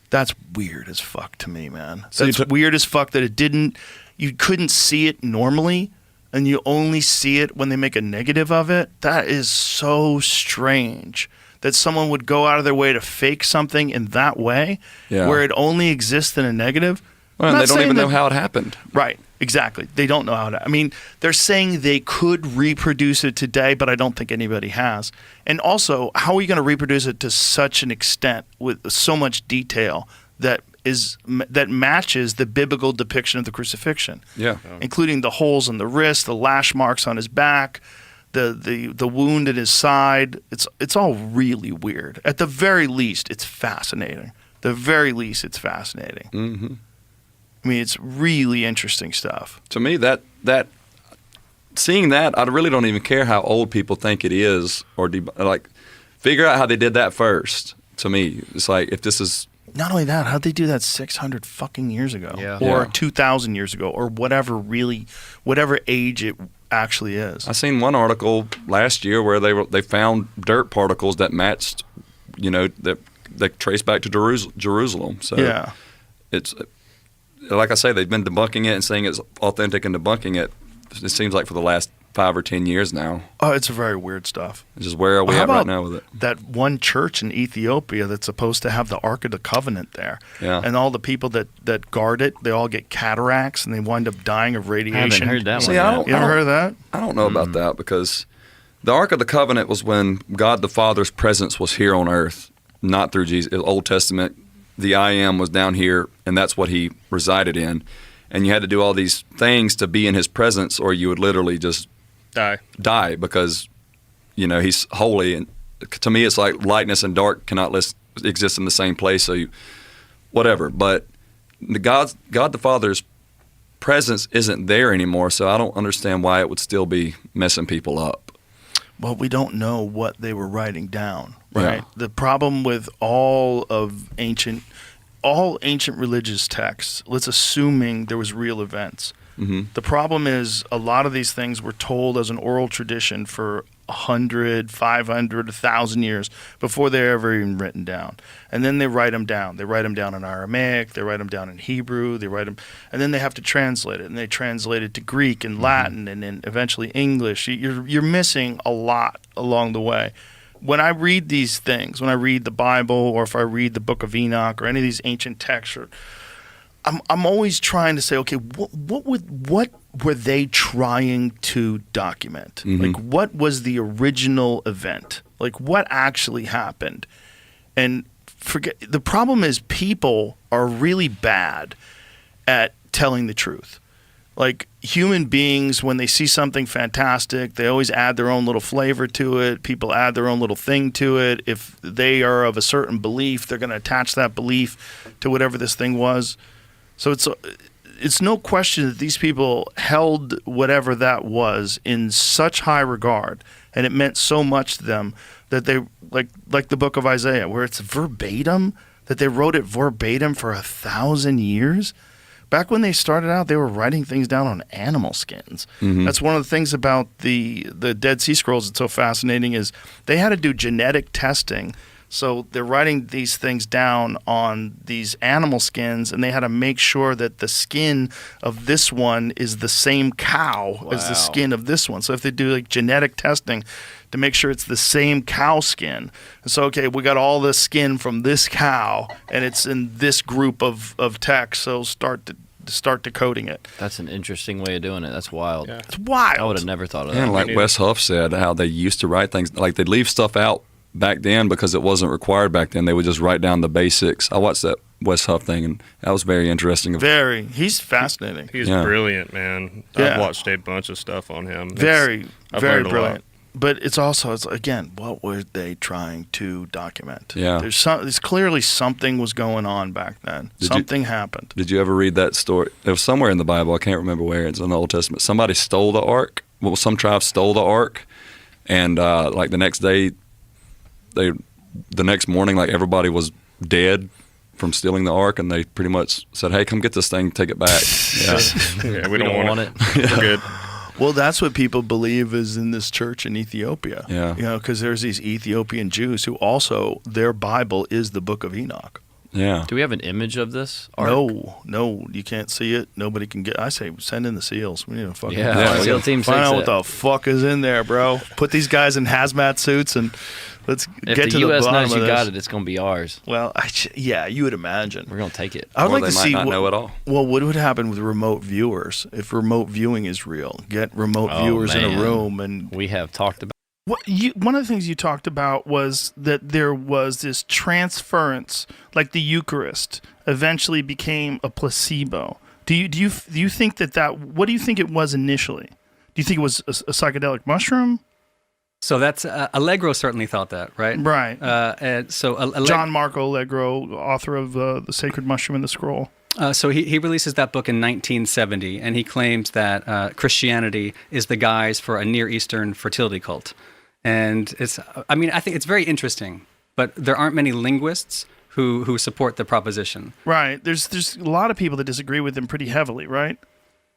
That's weird as fuck to me, man. So That's weird as fuck that you couldn't see it normally, and you only see it when they make a negative of it. That is so strange. That someone would go out of their way to fake something in that way, where it only exists in a negative. Well, and they don't even know how it happened. Right, exactly. They don't know how to. I mean, they're saying they could reproduce it today, but I don't think anybody has. And also, how are you going to reproduce it to such an extent with so much detail that matches the biblical depiction of the crucifixion? Yeah. Including the holes in the wrist, the lash marks on his back, the wound in his side. It's all really weird. At the very least, it's fascinating. Mm-hmm. I mean, it's really interesting stuff. To me, that that seeing that, I really don't even care how old people think it is, or like figure out how they did that first. To me, it's like if this is not only that, how'd they do that 600 fucking years ago, or 2,000 years ago, or whatever age it actually is. I seen one article last year where they found dirt particles that matched, that trace back to Jerusalem. So it's like I say, they've been debunking it and saying it's authentic and debunking it. It seems like for the last 5 or 10 years now. Oh, it's very weird stuff. It's just where are we at right now with it? That one church in Ethiopia that's supposed to have the Ark of the Covenant there. Yeah. And all the people that guard it, they all get cataracts and they wind up dying of radiation. I haven't heard that one. You ever heard of that? I don't know about that, because the Ark of the Covenant was when God the Father's presence was here on earth, not through Jesus. Old Testament, the I Am was down here, and that's what he resided in. And you had to do all these things to be in his presence, or you would literally just die because, he's holy. And to me, it's like lightness and dark cannot exist in the same place. So whatever. But God the Father's presence isn't there anymore. So I don't understand why it would still be messing people up. Well, we don't know what they were writing down, right? Yeah. The problem with all ancient religious texts, let's assuming there was real events. Mm-hmm. The problem is a lot of these things were told as an oral tradition for 100, 500, 1,000 years before they're ever even written down. And then they write them down. They write them down in Aramaic. They write them down in Hebrew. And then they have to translate it. And they translate it to Greek and Latin and then eventually English. You're missing a lot along the way. When I read these things, when I read the Bible, or if I read the Book of Enoch or any of these ancient texts, I'm always trying to say, okay, what were they trying to document? Mm-hmm. Like, what was the original event? Like, what actually happened? And the problem is people are really bad at telling the truth. Like, human beings, when they see something fantastic, they always add their own little flavor to it. People add their own little thing to it. If they are of a certain belief, they're going to attach that belief to whatever this thing was. So it's no question that these people held whatever that was in such high regard, and it meant so much to them that they, like the book of Isaiah, where it's verbatim, that they wrote it verbatim for 1,000 years. Back when they started out, they were writing things down on animal skins. Mm-hmm. That's one of the things about the Dead Sea Scrolls that's so fascinating, is they had to do genetic testing. So they're writing these things down on these animal skins, and they had to make sure that the skin of this one is the same cow as the skin of this one. So if they do like genetic testing to make sure it's the same cow skin. And so, okay, we got all the skin from this cow, and it's in this group of text, so start decoding it. That's an interesting way of doing it. That's wild. Yeah. It's wild. I would have never thought of that. And like Wes Huff said, how they used to write things, like they'd leave stuff out back then because it wasn't required back then. They would just write down the basics. I watched that Wes Huff thing, and that was very interesting. He's fascinating. He's brilliant, man. Yeah. I've watched a bunch of stuff on him. Very learned a brilliant. lot. But it's again, what were they trying to document? Yeah. There's clearly something was going on back then. Something happened. Did you ever read that story? It was somewhere in the Bible. I can't remember where. It's in the Old Testament. Somebody stole the ark. Well, some tribe stole the ark, and like the next day, the next morning, like everybody was dead from stealing the ark, and they pretty much said, "Hey, come get this thing, take it back." Yeah, we don't want it. We're good. Well, that's what people believe is in this church in Ethiopia. Yeah. Because there's these Ethiopian Jews who also, their Bible is the Book of Enoch. Yeah. Do we have an image of this ark? No, you can't see it. Nobody can get. I say, send in the SEALs. We need to fucking SEAL Team 6. Find out what the fuck is in there, bro. Put these guys in hazmat suits and let's get to the US bottom of this. If the U.S. knows you got it, it's going to be ours. Well, you would imagine. We're going to take it. I would like to they might see not know at all. Well, what would happen with remote viewers if remote viewing is real? Get remote viewers in a room, and we have talked about. One of the things you talked about was that there was this transference, like the Eucharist eventually became a placebo. Do you think that what do you think it was initially? Do you think it was a psychedelic mushroom? So that's Allegro certainly thought that, right? Right. So John Marco Allegro, author of The Sacred Mushroom and the Scroll. So he releases that book in 1970, and he claims that Christianity is the guise for a Near Eastern fertility cult. And I think it's very interesting, but there aren't many linguists who support the proposition. Right. There's a lot of people that disagree with him pretty heavily, right?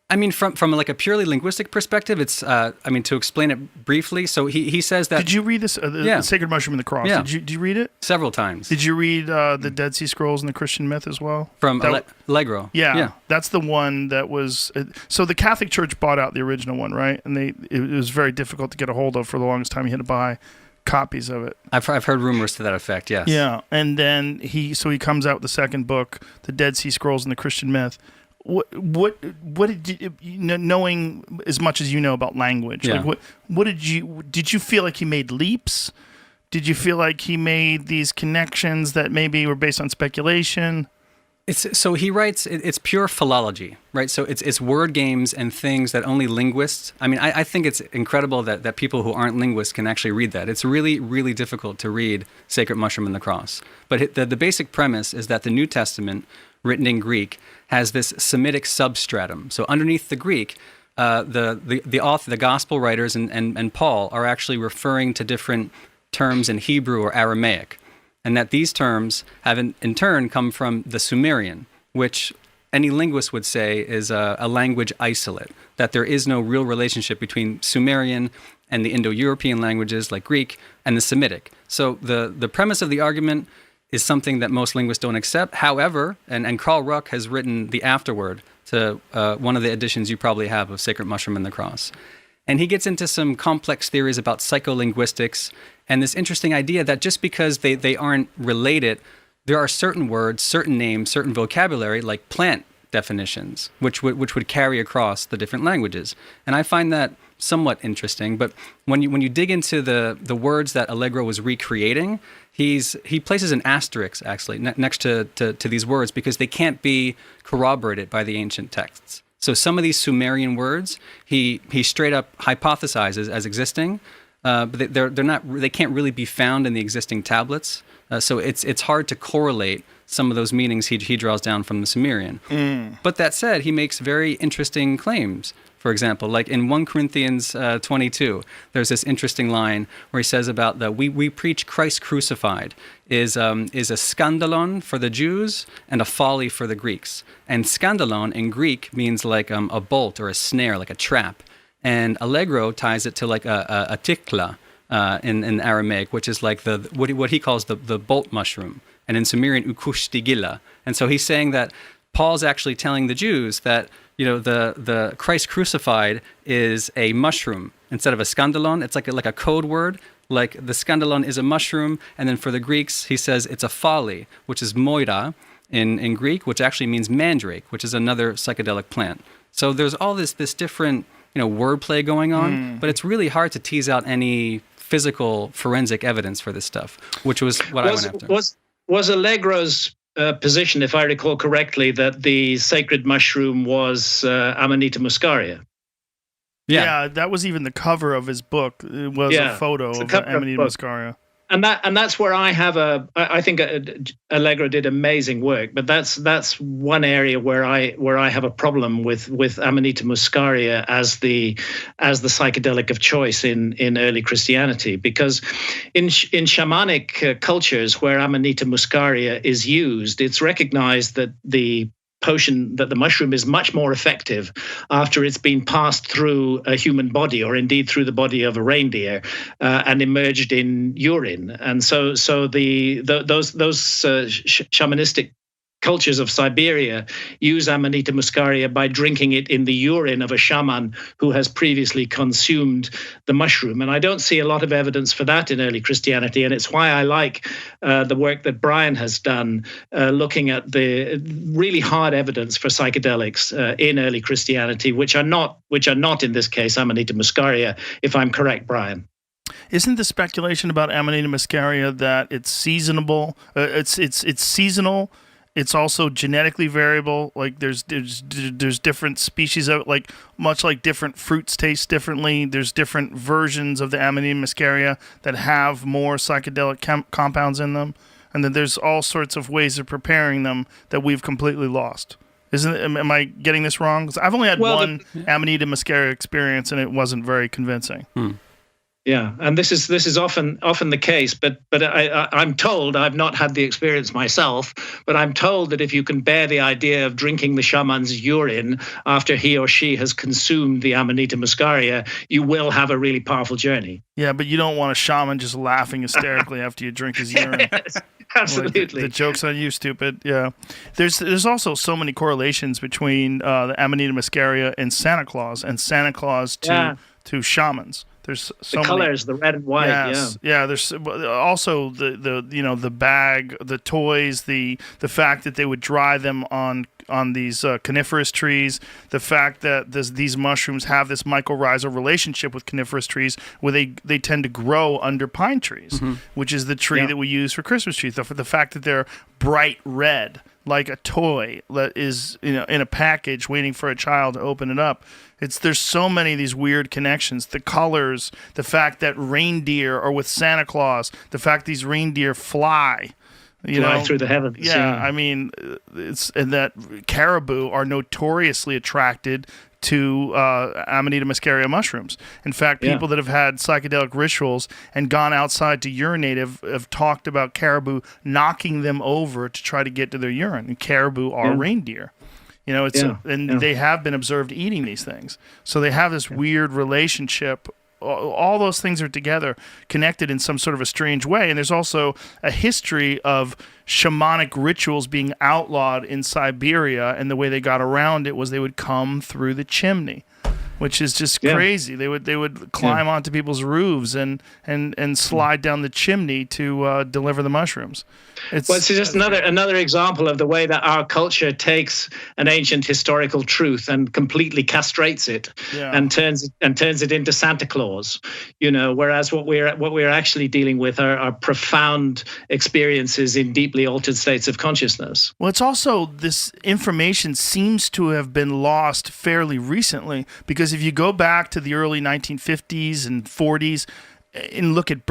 I mean, from like a purely linguistic perspective, it's, to explain it briefly, so he says that... Did you read this, the Sacred Mushroom and the Cross? Yeah. Did you read it? Several times. Did you read the Dead Sea Scrolls and the Christian Myth as well? From Allegro. Yeah, that's the one that was... So the Catholic Church bought out the original one, right? And it was very difficult to get a hold of for the longest time. You had to buy copies of it. I've heard rumors to that effect, yes. Yeah, and then he comes out with the second book, the Dead Sea Scrolls and the Christian Myth. What did you, knowing as much as you know about language, like what did you feel like he made leaps? Did you feel like he made these connections that maybe were based on speculation? So he writes, it's pure philology, right? So it's word games and things that only linguists, I think it's incredible that people who aren't linguists can actually read that. It's really, really difficult to read Sacred Mushroom and the Cross. But the basic premise is that the New Testament, written in Greek, has this Semitic substratum. So underneath the Greek, the author, the gospel writers and Paul are actually referring to different terms in Hebrew or Aramaic. And that these terms have in turn come from the Sumerian, which any linguist would say is a language isolate, that there is no real relationship between Sumerian and the Indo-European languages like Greek and the Semitic. So the premise of the argument is something that most linguists don't accept. However, and Carl Ruck has written the afterword to one of the editions you probably have of Sacred Mushroom and the Cross. And he gets into some complex theories about psycholinguistics and this interesting idea that just because they aren't related, there are certain words, certain names, certain vocabulary, like plant definitions, which would carry across the different languages. And I find that somewhat interesting. But when you dig into the words that Allegro was recreating, he places an asterisk actually next to these words because they can't be corroborated by the ancient texts. So some of these Sumerian words he straight up hypothesizes as existing, but they can't really be found in the existing tablets. So it's hard to correlate some of those meanings he draws down from the Sumerian. But that said, he makes very interesting claims. For example, like in 1 Corinthians 22, there's this interesting line where he says about that we preach Christ crucified is a skandalon for the Jews and a folly for the Greeks. And skandalon in Greek means like a bolt or a snare, like a trap. And Allegro ties it to like a tikla in Aramaic, which is like what he calls the bolt mushroom, and in Sumerian ukushtigila. And so he's saying that Paul's actually telling the Jews that the Christ crucified is a mushroom instead of a skandalon. It's like a code word. Like the skandalon is a mushroom, and then for the Greeks he says it's a folly, which is moira in Greek, which actually means mandrake, which is another psychedelic plant. So there's all this different wordplay going on, but it's really hard to tease out any physical forensic evidence for this stuff, which was what I went after. Was Allegro's position, if I recall correctly, that the sacred mushroom was Amanita muscaria? Yeah, that was even the cover of his book. It was a photo of Amanita muscaria. And that's where I think Allegro did amazing work, but that's one area where I have a problem with Amanita muscaria as the psychedelic of choice in early Christianity, because in shamanic cultures where Amanita muscaria is used, it's recognized that the mushroom is much more effective after it's been passed through a human body, or indeed through the body of a reindeer, and emerged in urine. And so those shamanistic cultures of Siberia use Amanita muscaria by drinking it in the urine of a shaman who has previously consumed the mushroom. And I don't see a lot of evidence for that in early Christianity. And it's why I like the work that Brian has done, looking at the really hard evidence for psychedelics in early Christianity, which are not in this case Amanita muscaria, if I'm correct, Brian. Isn't the speculation about Amanita muscaria that it's seasonable? It's seasonal. It's also genetically variable. Like there's different species of it, like much like different fruits taste differently. There's different versions of the Amanita muscaria that have more psychedelic compounds in them, and then there's all sorts of ways of preparing them that we've completely lost. Am I getting this wrong? 'Cause I've only had one Amanita muscaria experience, and it wasn't very convincing. Yeah, and this is often the case, but I'm told, I've not had the experience myself, but I'm told that if you can bear the idea of drinking the shaman's urine after he or she has consumed the Amanita muscaria, you will have a really powerful journey. Yeah, but you don't want a shaman just laughing hysterically after you drink his urine. Yes, absolutely. Like, the joke's on you, stupid. Yeah. There's also so many correlations between the Amanita muscaria and Santa Claus to shamans. There's so the colors, many. the red and white. Yes. Yeah. There's also the bag, the toys, the fact that they would dry them on these coniferous trees, the fact that these mushrooms have this mycorrhizal relationship with coniferous trees, where they tend to grow under pine trees, which is the tree that we use for Christmas trees. The fact that they're bright red, like a toy that is in a package waiting for a child to open it up. There's so many of these weird connections. The colors, the fact that reindeer are with Santa Claus, the fact these reindeer fly through the heavens. Yeah, I mean, and that caribou are notoriously attracted to Amanita muscaria mushrooms. In fact, people that have had psychedelic rituals and gone outside to urinate have talked about caribou knocking them over to try to get to their urine. And caribou are reindeer. They have been observed eating these things. So they have this weird relationship. All those things are together, connected in some sort of a strange way. And there's also a history of shamanic rituals being outlawed in Siberia, and the way they got around it was they would come through the chimney, which is just crazy. They would climb onto people's roofs and slide down the chimney to deliver the mushrooms. It's just another example of the way that our culture takes an ancient historical truth and completely castrates it and turns it into Santa Claus. Whereas what we're actually dealing with are profound experiences in deeply altered states of consciousness. Well, it's also, this information seems to have been lost fairly recently, because if you go back to the early 1950s and 40s and look at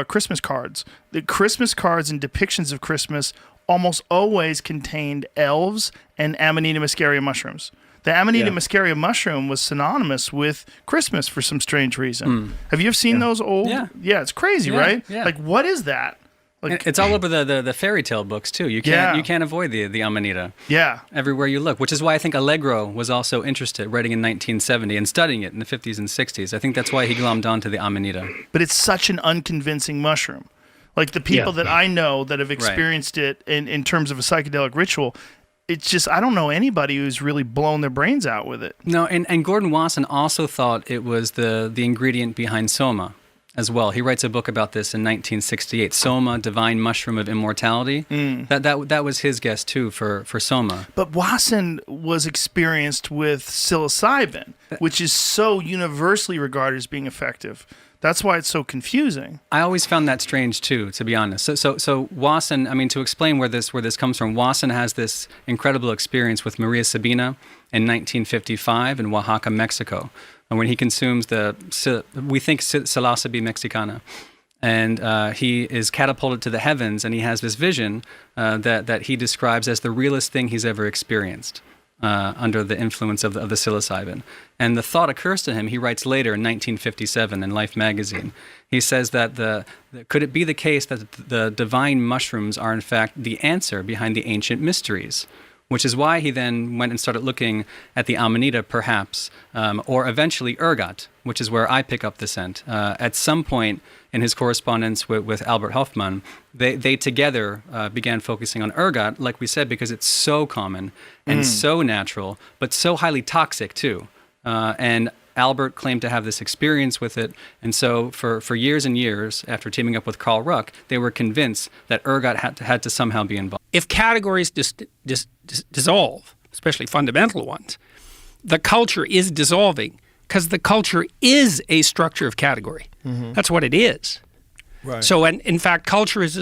Christmas cards, the Christmas cards and depictions of Christmas almost always contained elves and Amanita muscaria mushrooms. The Amanita muscaria mushroom was synonymous with Christmas for some strange reason. Have you ever seen those old? Yeah, it's crazy, right? Yeah. Like, what is that? Like, it's all over the fairy tale books too. You can't avoid the Amanita. Yeah. Everywhere you look, which is why I think Allegro was also interested, writing in 1970 and studying it in the 50s and 60s. I think that's why he glommed onto the Amanita. But it's such an unconvincing mushroom. Like, the people that I know that have experienced it in terms of a psychedelic ritual, it's just, I don't know anybody who's really blown their brains out with it. No, and Gordon Wasson also thought it was the ingredient behind Soma as well. He writes a book about this in 1968, Soma, Divine Mushroom of Immortality. That was his guess too for Soma. But Wasson was experienced with psilocybin, which is so universally regarded as being effective. That's why it's so confusing. I always found that strange too, to be honest. So Wasson, I mean, to explain where this comes from, Wasson has this incredible experience with Maria Sabina in 1955 in Oaxaca, Mexico, and when he consumes we think psilocybe mexicana, and he is catapulted to the heavens, and he has this vision that he describes as the realest thing he's ever experienced. Under the influence of the psilocybin. And the thought occurs to him, he writes later in 1957 in Life magazine. He says that could it be the case that the divine mushrooms are in fact the answer behind the ancient mysteries? Which is why he then went and started looking at the Amanita, perhaps, or eventually ergot, which is where I pick up the scent. At some point in his correspondence with Albert Hoffman, they together began focusing on ergot, like we said, because it's so common and so natural, but so highly toxic too. And Albert claimed to have this experience with it, and so for years and years, after teaming up with Carl Ruck, they were convinced that ergot had to somehow be involved. If categories dissolve, especially fundamental ones, the culture is dissolving because the culture is a structure of category. Mm-hmm. That's what it is. Right. So, in fact, culture is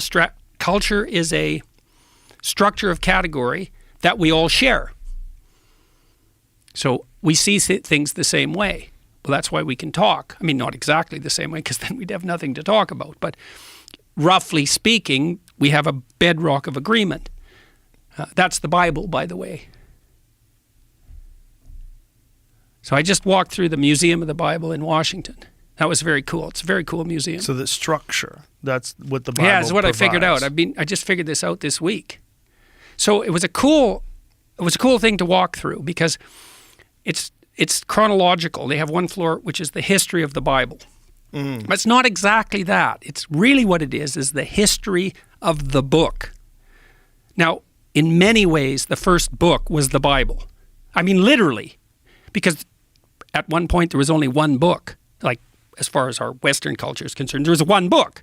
a structure of category that we all share. So we see things the same way. Well, that's why we can talk. I mean, not exactly the same way, because then we'd have nothing to talk about. But roughly speaking, we have a bedrock of agreement. That's the Bible, by the way. So I just walked through the Museum of the Bible in Washington. That was very cool. It's a very cool museum. So the structure, that's what the Bible that's what provides. I figured out. I just figured this out this week. So it was a cool thing to walk through because it's chronological. They have one floor which is the history of the Bible. But it's not exactly that. It's really what it is the history of the book. Now, in many ways, the first book was the Bible. I mean, literally, because at one point there was only one book. Like, as far as our Western culture is concerned, there was one book.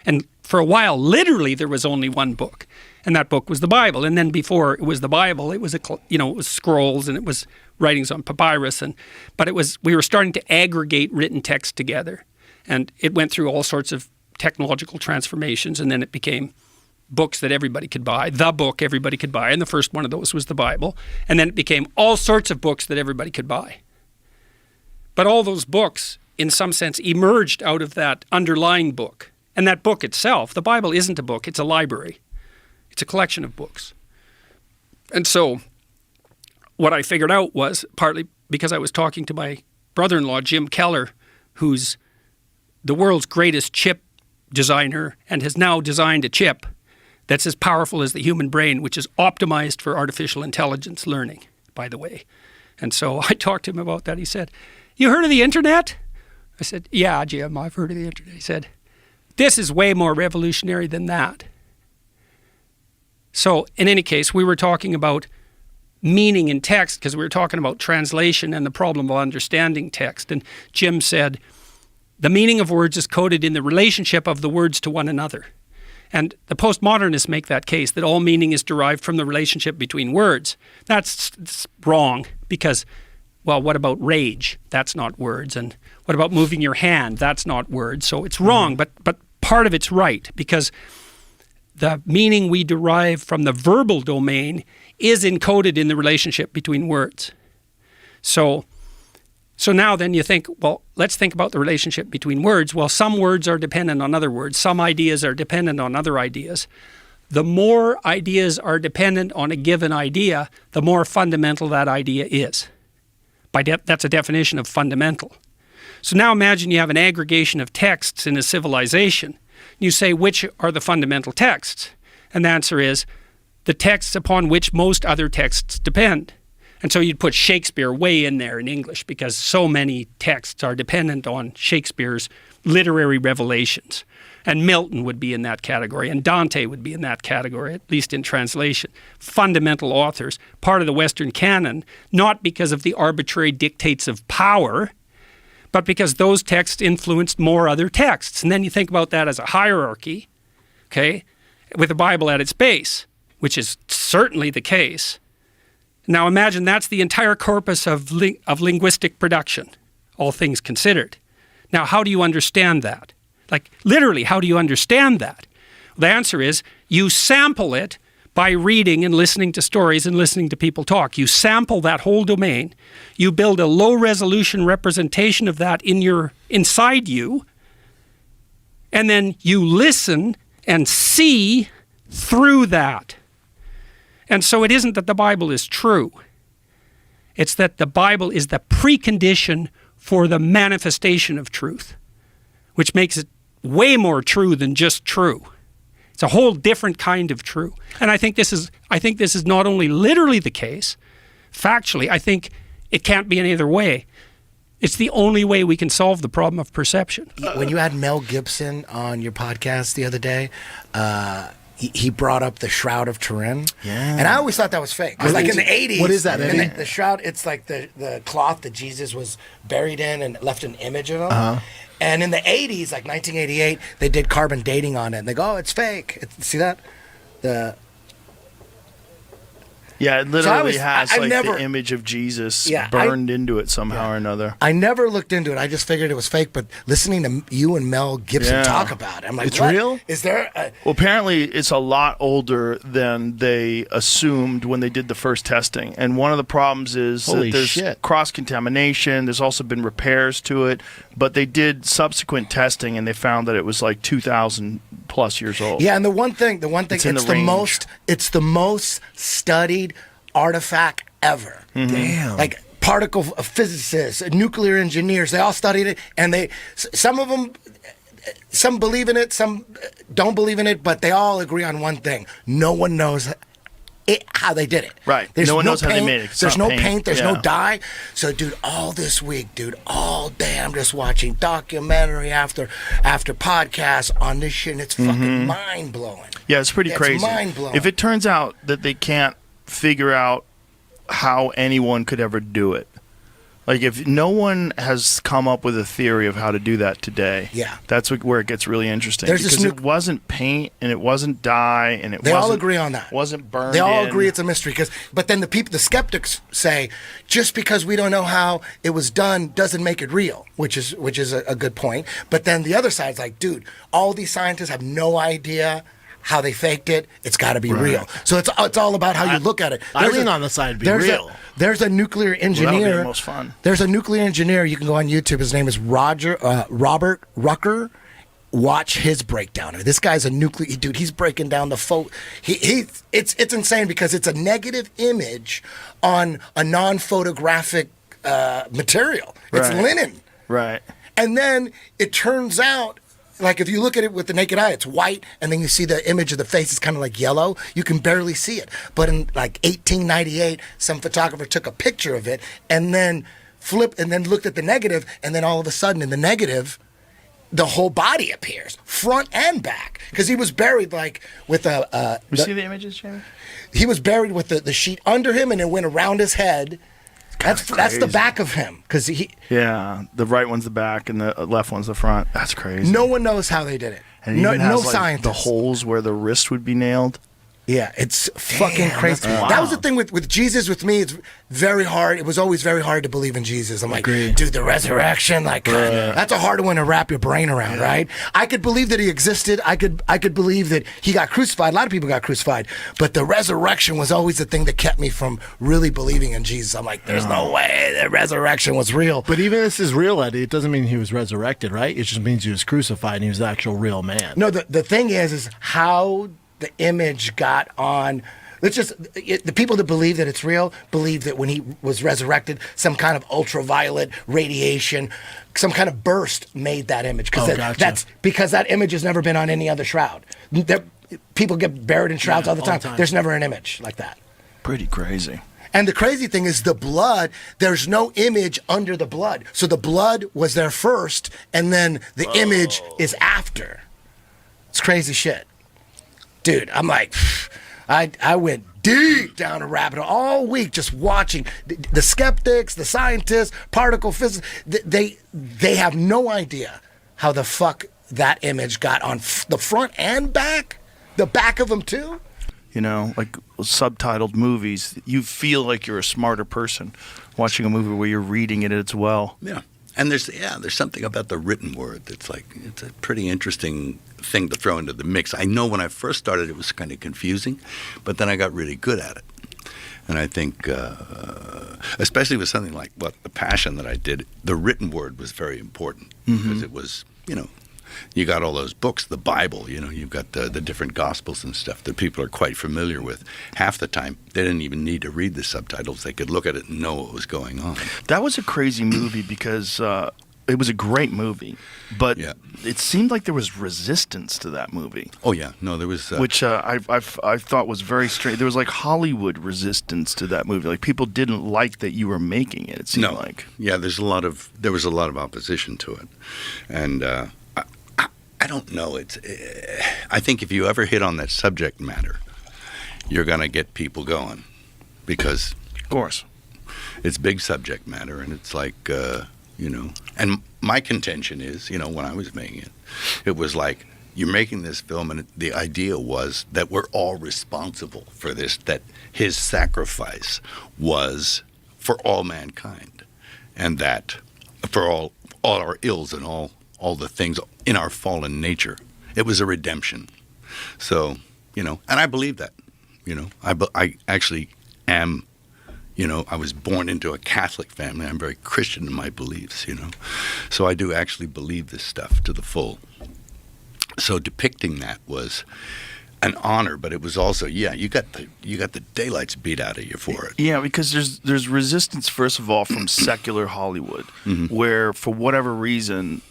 And for a while, literally, there was only one book. And that book was the Bible. And then before it was the Bible, it was it was scrolls and it was writings on papyrus. But we were starting to aggregate written text together. And it went through all sorts of technological transformations, and then it became books that everybody could buy, the book everybody could buy, and the first one of those was the Bible. And then it became all sorts of books that everybody could buy. But all those books, in some sense, emerged out of that underlying book. And that book itself, the Bible isn't a book, it's a library. It's a collection of books. And so what I figured out was, partly because I was talking to my brother-in-law, Jim Keller, who's the world's greatest chip designer and has now designed a chip that's as powerful as the human brain, which is optimized for artificial intelligence learning, by the way. And so I talked to him about that. He said, "You heard of the internet?" I said, "Yeah, Jim, I've heard of the internet." He said, "This is way more revolutionary than that." So in any case, we were talking about meaning in text because we were talking about translation and the problem of understanding text. And Jim said, the meaning of words is coded in the relationship of the words to one another. And the postmodernists make that case, that all meaning is derived from the relationship between words. That's wrong because, well, what about rage? That's not words. And what about moving your hand? That's not words. So it's wrong, but part of it's right because the meaning we derive from the verbal domain is encoded in the relationship between words. So now then you think, well, let's think about the relationship between words. Well, some words are dependent on other words. Some ideas are dependent on other ideas. The more ideas are dependent on a given idea, the more fundamental that idea is. That's a definition of fundamental. So now imagine you have an aggregation of texts in a civilization. You say, which are the fundamental texts? And the answer is the texts upon which most other texts depend. And so you'd put Shakespeare way in there in English because so many texts are dependent on Shakespeare's literary revelations. And Milton would be in that category, and Dante would be in that category, at least in translation. Fundamental authors, part of the Western canon, not because of the arbitrary dictates of power, but because those texts influenced more other texts. And then you think about that as a hierarchy, okay, with the Bible at its base, which is certainly the case. Now imagine that's the entire corpus of linguistic production, all things considered. Now, how do you understand that? Like, literally, how do you understand that? The answer is you sample it by reading and listening to stories and listening to people talk. You sample that whole domain. You build a low-resolution representation of that inside you, and then you listen and see through that. And so it isn't that the Bible is true. It's that the Bible is the precondition for the manifestation of truth, which makes it way more true than just true. It's a whole different kind of true. And I think this is not only literally the case, factually, I think it can't be any other way. It's the only way we can solve the problem of perception. When you had Mel Gibson on your podcast the other day, he brought up the Shroud of Turin. Yeah. And I always thought that was fake. Because like in the 80s. What is that, Eddie? The shroud, it's like the cloth that Jesus was buried in and left an image of him. Uh-huh. And in the 80s, like 1988, they did carbon dating on it. And they go, oh, it's fake. See that? Yeah, it literally has the image of Jesus burned into it somehow or another. I never looked into it. I just figured it was fake. But listening to you and Mel Gibson talk about it, I'm like, it's real? Is there Well, apparently it's a lot older than they assumed when they did the first testing. And one of the problems is that there's cross-contamination. There's also been repairs to it. But they did subsequent testing, and they found that it was like 2,000 plus years old. Yeah, and the one thing, it's the most studied artifact ever. Mm-hmm. Damn. Like particle physicists, nuclear engineers. They all studied it, and some of them, some believe in it, some don't believe in it, but they all agree on one thing: no one knows how they did it. Right. No one knows how they made it. There's no paint. There's no dye. So, dude, all this week, all day, I'm just watching documentary after podcast on this shit, and it's fucking mind blowing. Yeah, it's pretty crazy. It's mind blowing. If it turns out that they can't figure out how anyone could ever do it, like if no one has come up with a theory of how to do that today, that's where it gets really interesting. Because it wasn't paint and it wasn't dye and they all agree on that. Wasn't burned. They all agree it's a mystery. But then the skeptics say just because we don't know how it was done doesn't make it real, which is a good point. But then the other side's like, dude, all these scientists have no idea how they faked it. It's got to be real. So it's all about how you look at it. I lean on the side to be real. There's a nuclear engineer. Well, that would be the most fun. There's a nuclear engineer. You can go on YouTube. His name is Robert Rucker. Watch his breakdown. This guy's a nuclear dude. He's breaking down the it's insane because it's a negative image on a non-photographic material. It's linen. Right. And then it turns out, like if you look at it with the naked eye, it's white, and then you see the image of the face is kind of like yellow. You can barely see it. But in like 1898, some photographer took a picture of it and then flipped and then looked at the negative, and then all of a sudden in the negative, the whole body appears, front and back, because he was buried like with a. You see the images, Jamie? He was buried with the sheet under him, and it went around his head. That's the back of him, because the right one's the back and the left one's the front. That's crazy. No one knows how they did it. And it even has, like, scientist. the holes where the wrist would be nailed. Yeah, it's fucking crazy. That was the thing with Jesus. With me, it's very hard. It was always very hard to believe in Jesus. I'm like, dude, the resurrection, like that's a hard one to wrap your brain around, right? I could believe that he existed. I could believe that he got crucified. A lot of people got crucified, but the resurrection was always the thing that kept me from really believing in Jesus. I'm like, there's no way the resurrection was real. But even if this is real, Eddie, it doesn't mean he was resurrected, right? It just means he was crucified and he was the actual real man. No, the thing is how the image got on. The people that believe that it's real believe that when he was resurrected, some kind of ultraviolet radiation, some kind of burst made that image. That's because that image has never been on any other shroud. People get buried in shrouds all the time. There's never an image like that. Pretty crazy. And the crazy thing is the blood, there's no image under the blood. So the blood was there first, and then the image is after. It's crazy shit. Dude, I'm like, I went deep down a rabbit hole all week just watching the skeptics, the scientists, particle physicists. They have no idea how the fuck that image got on the front and back, the back of them too. You know, like subtitled movies, you feel like you're a smarter person watching a movie where you're reading it as well. Yeah. And there's something about the written word that's like, it's a pretty interesting thing to throw into the mix. I know when I first started it was kind of confusing, but then I got really good at it. And I think, especially with something like the Passion that I did, the written word was very important because it was, you got all those books, the Bible, you've got the different Gospels and stuff that people are quite familiar with. Half the time, they didn't even need to read the subtitles. They could look at it and know what was going on. That was a crazy movie because it was a great movie, but it seemed like there was resistance to that movie. Oh, yeah. No, there was... which I thought was very strange. There was like Hollywood resistance to that movie. Like people didn't like that you were making it, it seemed like. Yeah, there was a lot of opposition to it. And... I don't know. I think if you ever hit on that subject matter, you're going to get people going because, of course, it's big subject matter, and it's like, And my contention is, when I was making it, it was like you're making this film, and the idea was that we're all responsible for this. That his sacrifice was for all mankind, and that for all our ills and all the things in our fallen nature. It was a redemption. So, and I believe that, I actually am, I was born into a Catholic family. I'm very Christian in my beliefs, So I do actually believe this stuff to the full. So depicting that was, an honor, but it was also, you got the daylights beat out of you for it. Yeah, because there's resistance, first of all, from secular Hollywood, where for whatever reason,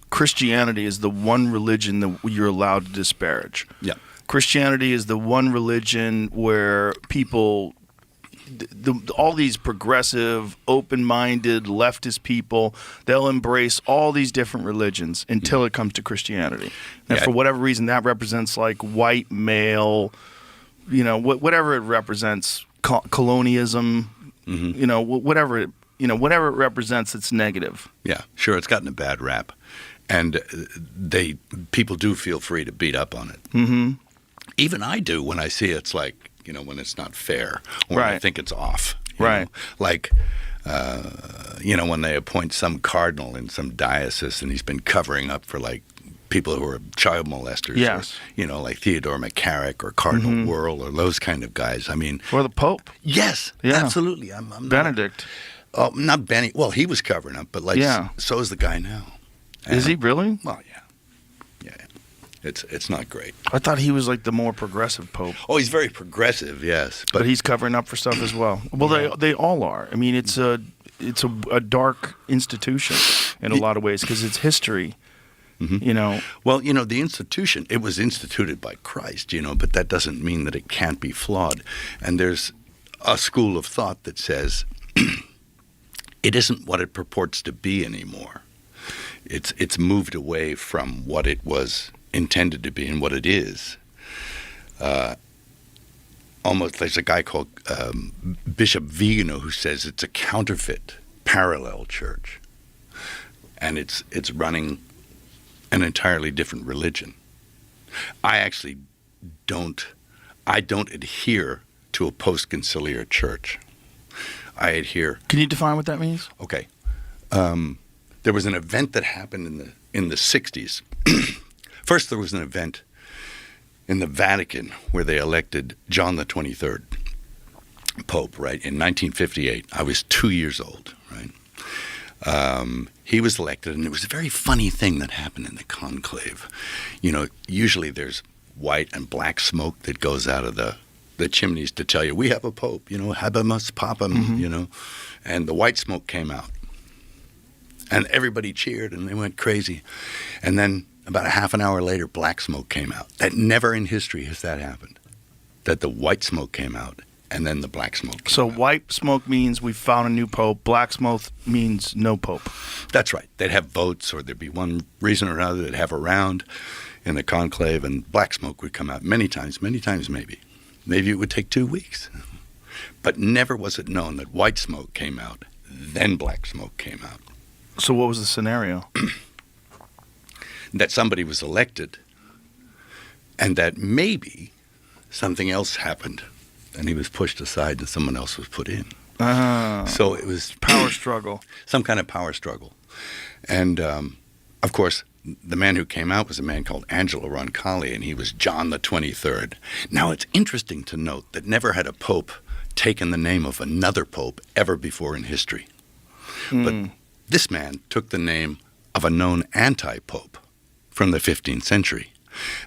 Christianity is the one religion that you're allowed to disparage. Yeah. Christianity is the one religion where people, all these progressive, open-minded, leftist people, they'll embrace all these different religions until it comes to Christianity. And for whatever reason, that represents like white male, whatever it represents, colonialism, whatever it represents, it's negative. Yeah, sure, it's gotten a bad rap. And people do feel free to beat up on it. Mm-hmm. Even I do when I see it's like, when it's not fair, or when I think it's off. Right. Like, when they appoint some cardinal in some diocese and he's been covering up for like people who are child molesters. Yes. Or, like Theodore McCarrick or Cardinal Wuerl or those kind of guys. I mean. Or the Pope. Yes, absolutely. I'm Benedict. Not Benny. Well, he was covering up, but so is the guy now. Is he really? Well, yeah. It's not great. I thought he was like the more progressive pope. Oh, he's very progressive, yes. But he's covering up for stuff as well. Well, they all are. I mean, it's a dark institution in a lot of ways because it's history. Mm-hmm. Well, the institution, it was instituted by Christ, but that doesn't mean that it can't be flawed. And there's a school of thought that says it isn't what it purports to be anymore. It's moved away from what it was intended to be and what it is. Almost, there's a guy called Bishop Vigano who says it's a counterfeit parallel church, and it's running an entirely different religion. I actually don't adhere to a post-conciliar church. I adhere. Can you define what that means? Okay. There was an event that happened in the 60s. First, there was an event in the Vatican where they elected John the 23rd Pope, right, in 1958. I was 2 years old, right? He was elected, and it was a very funny thing that happened in the conclave. Usually there's white and black smoke that goes out of the chimneys to tell you, we have a pope, habemus papam, and the white smoke came out. And everybody cheered, and they went crazy. And then about a half an hour later, black smoke came out. That never in history has that happened, that the white smoke came out, and then the black smoke came out. White smoke means we found a new pope. Black smoke means no pope. That's right. They'd have votes, or there'd be one reason or another they'd have a round in the conclave, and black smoke would come out many times maybe. Maybe it would take 2 weeks. But never was it known that white smoke came out, then black smoke came out. So what was the scenario? That somebody was elected, and that maybe something else happened, and he was pushed aside and someone else was put in. So it was power struggle. Some kind of power struggle. And, of course, the man who came out was a man called Angelo Roncalli, and he was John the 23rd. Now, it's interesting to note that never had a pope taken the name of another pope ever before in history. But this man took the name of a known anti-pope from the 15th century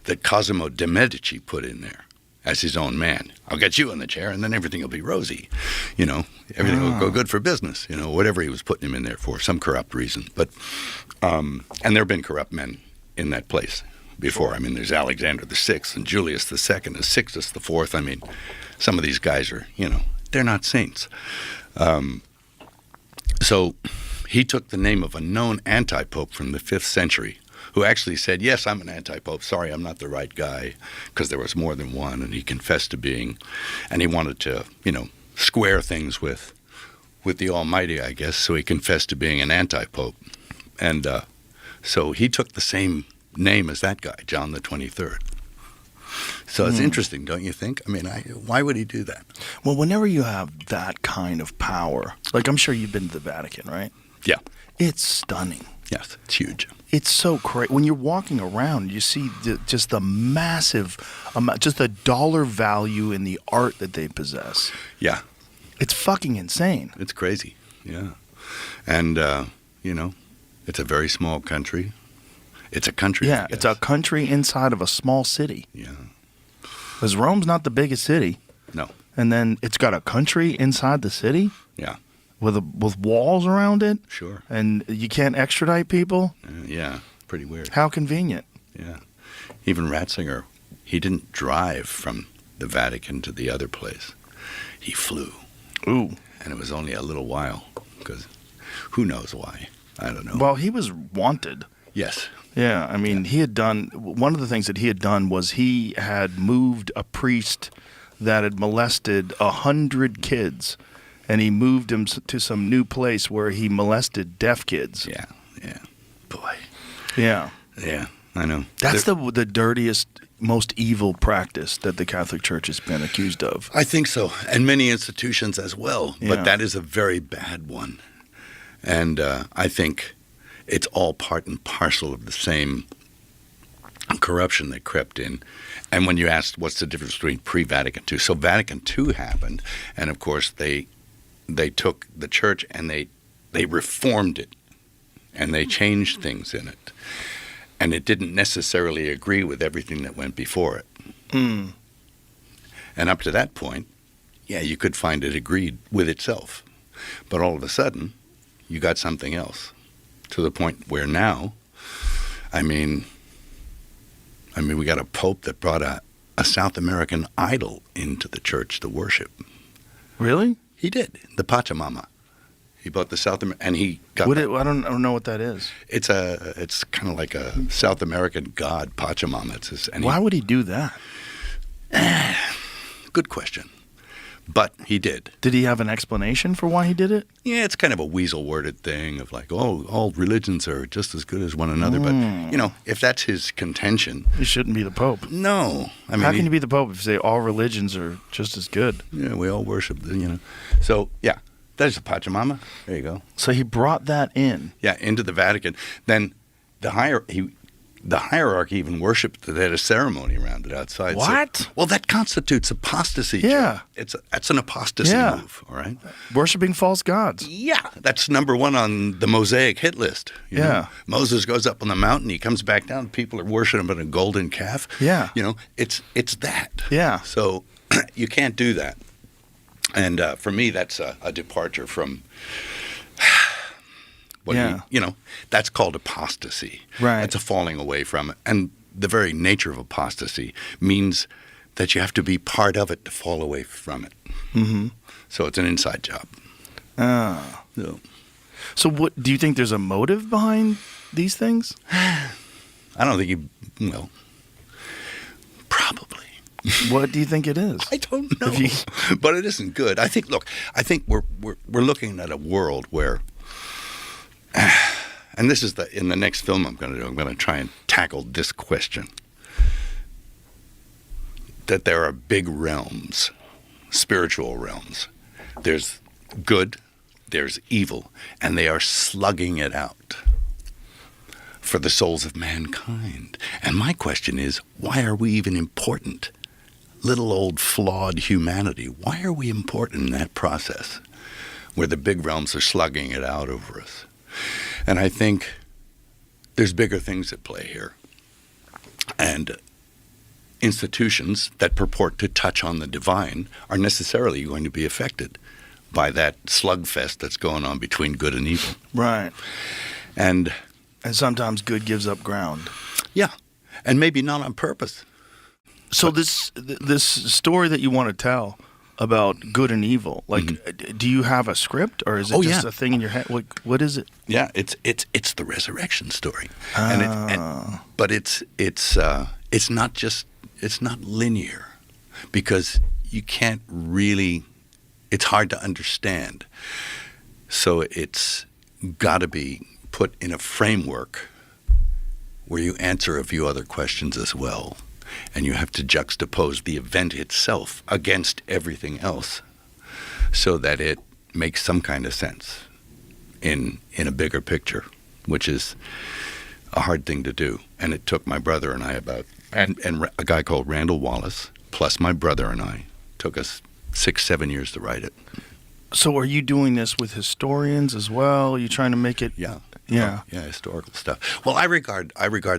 that Cosimo de' Medici put in there as his own man. I'll get you in the chair, and then everything will be rosy. Everything will go good for business, whatever he was putting him in there for, some corrupt reason. But, and there have been corrupt men in that place before. I mean, there's Alexander VI and Julius II and Sixtus IV. I mean, some of these guys are, they're not saints. So he took the name of a known anti-pope from the 5th century who actually said, yes, I'm an anti-pope. Sorry, I'm not the right guy, because there was more than one, and he confessed to being, and he wanted to, square things with the Almighty, I guess, so he confessed to being an anti-pope. And so he took the same name as that guy, John the 23rd. So it's interesting, don't you think? I mean, why would he do that? Well, whenever you have that kind of power, like I'm sure you've been to the Vatican, right? Yeah. It's stunning. Yes, it's huge. It's so crazy. When you're walking around, you see just the massive amount, just the dollar value in the art that they possess. Yeah. It's fucking insane. It's crazy, yeah. And, it's a very small country. It's a country. Yeah, it's a country inside of a small city. Yeah. Because Rome's not the biggest city. No. And then it's got a country inside the city. Yeah. With walls around it. Sure. And you can't extradite people. Yeah. Pretty weird. How convenient. Yeah. Even Ratzinger, he didn't drive from the Vatican to the other place. He flew. Ooh. And it was only a little while, because who knows why? I don't know. Well, he was wanted. Yes. Yeah, I mean, he had done, one of the things that he had done was he had moved a priest that had molested 100 kids, and he moved him to some new place where he molested deaf kids. Yeah, yeah. Boy. Yeah. Yeah, I know. That's the dirtiest, most evil practice that the Catholic Church has been accused of. I think so, and many institutions as well, Yeah. but that is a very bad one. And I think it's all part and parcel of the same corruption that crept in. And when you asked what's the difference between pre-Vatican II, so Vatican II happened, and of course they took the church and they reformed it, and they changed things in it. And it didn't necessarily agree with everything that went before it. Mm. And up to that point, yeah, you could find it agreed with itself. But all of a sudden, you got something else, to the point where now, I mean, we got a pope that brought a South American idol into the church to worship. Really? He did. The Pachamama. He bought the South American, and he got. I don't know what that is. It's kind of like a South American god, Pachamama. Why would he do that? Good question. But he did. Did he have an explanation for why he did it? Yeah, it's kind of a weasel-worded thing of like, oh, all religions are just as good as one another. But, if that's his contention... He shouldn't be the Pope. No. I mean, how can you be the Pope if you say all religions are just as good? Yeah, we all worship, So, yeah, there's the Pachamama. There you go. So he brought that in. Yeah, into the Vatican. Then the hierarchy even worshipped. They had a ceremony around it outside. What? So, well, that constitutes apostasy. Yeah. That's an apostasy move, all right? Worshipping false gods. Yeah. That's number one on the Mosaic hit list. You know? Moses goes up on the mountain. He comes back down. People are worshiping a golden calf. Yeah. It's that. Yeah. So you can't do that. And for me, that's a departure from... that's called apostasy. Right. That's a falling away from it. And the very nature of apostasy means that you have to be part of it to fall away from it. Mm-hmm. So it's an inside job. Ah. So what do you think there's a motive behind these things? I don't think probably. What do you think it is? I don't know. But it isn't good. I think we're looking at a world where and this is in the next film I'm going to do, I'm going to try and tackle this question. That there are big realms, spiritual realms. There's good, there's evil, and they are slugging it out for the souls of mankind. And my question is, why are we even important? Little old flawed humanity, why are we important in that process where the big realms are slugging it out over us? And I think there's bigger things at play here. And institutions that purport to touch on the divine are necessarily going to be affected by that slugfest that's going on between good and evil. Right. And sometimes good gives up ground. Yeah. And maybe not on purpose. So this story that you want to tell about good and evil, do you have a script, or is it just a thing in your head? What is it? Yeah, it's the resurrection story, but it's not linear, because you can't really. It's hard to understand, so it's got to be put in a framework where you answer a few other questions as well. And you have to juxtapose the event itself against everything else so that it makes some kind of sense in a bigger picture, which is a hard thing to do. And it took my brother and I and a guy called Randall Wallace, plus my brother and I, took us 6-7 years to write it. So are you doing this with historians as well? Are you trying to make it... Yeah. Yeah. Historical stuff. Well, I regard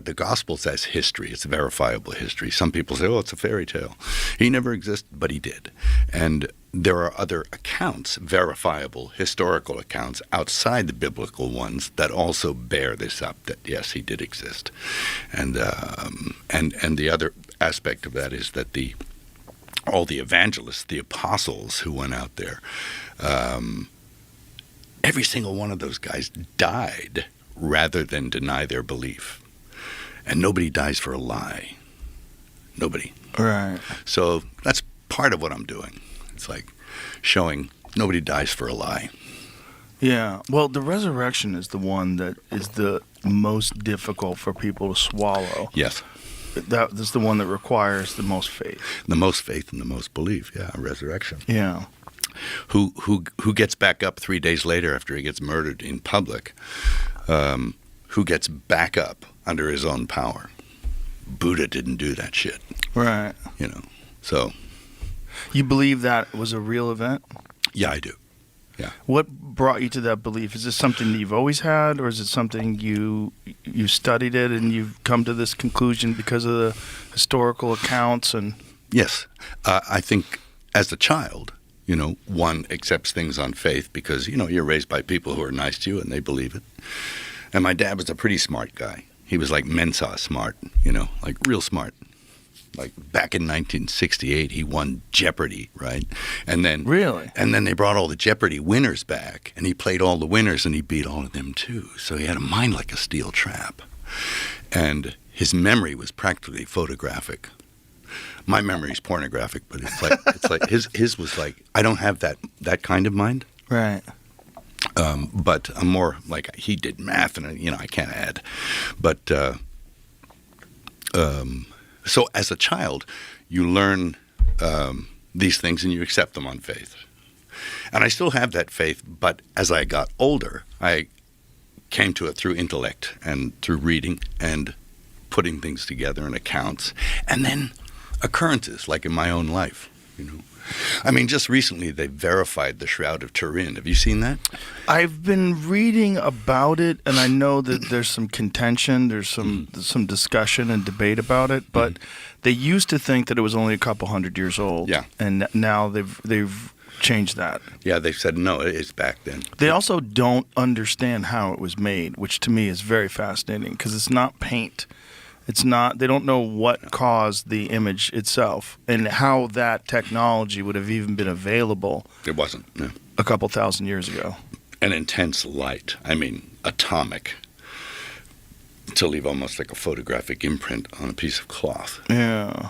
the Gospels as history. It's verifiable history. Some people say, "Oh, it's a fairy tale." He never existed, but he did. And there are other accounts, verifiable historical accounts outside the biblical ones that also bear this up, that yes, he did exist. And the other aspect of that is that all the evangelists, the apostles who went out there, every single one of those guys died rather than deny their belief. And nobody dies for a lie. Nobody. Right. So that's part of what I'm doing. It's like showing nobody dies for a lie. Yeah. Well, the resurrection is the one that is the most difficult for people to swallow. Yes. That's the one that requires the most faith. The most faith and the most belief. Yeah, resurrection. Yeah. Who gets back up 3 days later after he gets murdered in public? Who gets back up under his own power? Buddha didn't do that shit. Right. So. You believe that was a real event? Yeah, I do. Yeah. What brought you to that belief? Is this something that you've always had, or is it something you studied it and you've come to this conclusion because of the historical accounts? And yes, I think as a child, one accepts things on faith because you're raised by people who are nice to you and they believe it. And my dad was a pretty smart guy. He was like Mensa smart, like real smart. Like back in 1968, he won Jeopardy, right? And then really, and then they brought all the Jeopardy winners back, and he played all the winners, and he beat all of them too. So he had a mind like a steel trap, and his memory was practically photographic. My memory is pornographic, but it's like his was like, I don't have that kind of mind, right? But I'm more like, he did math, and I can't add, but. So as a child, you learn these things and you accept them on faith. And I still have that faith, but as I got older, I came to it through intellect and through reading and putting things together in accounts. And then occurrences, like in my own life, I mean, just recently they verified the Shroud of Turin. Have you seen that? I've been reading about it, and I know that there's some contention, there's some discussion and debate about it, but they used to think that it was only a couple hundred years old. Yeah. And now they've changed that. Yeah, they've said, no, it's back then. They also don't understand how it was made, which to me is very fascinating, because it's not paint. It's not, they don't know what caused the image itself and how that technology would have even been available. It wasn't, no. A couple thousand years ago. An intense light, I mean, atomic, to leave almost like a photographic imprint on a piece of cloth. Yeah.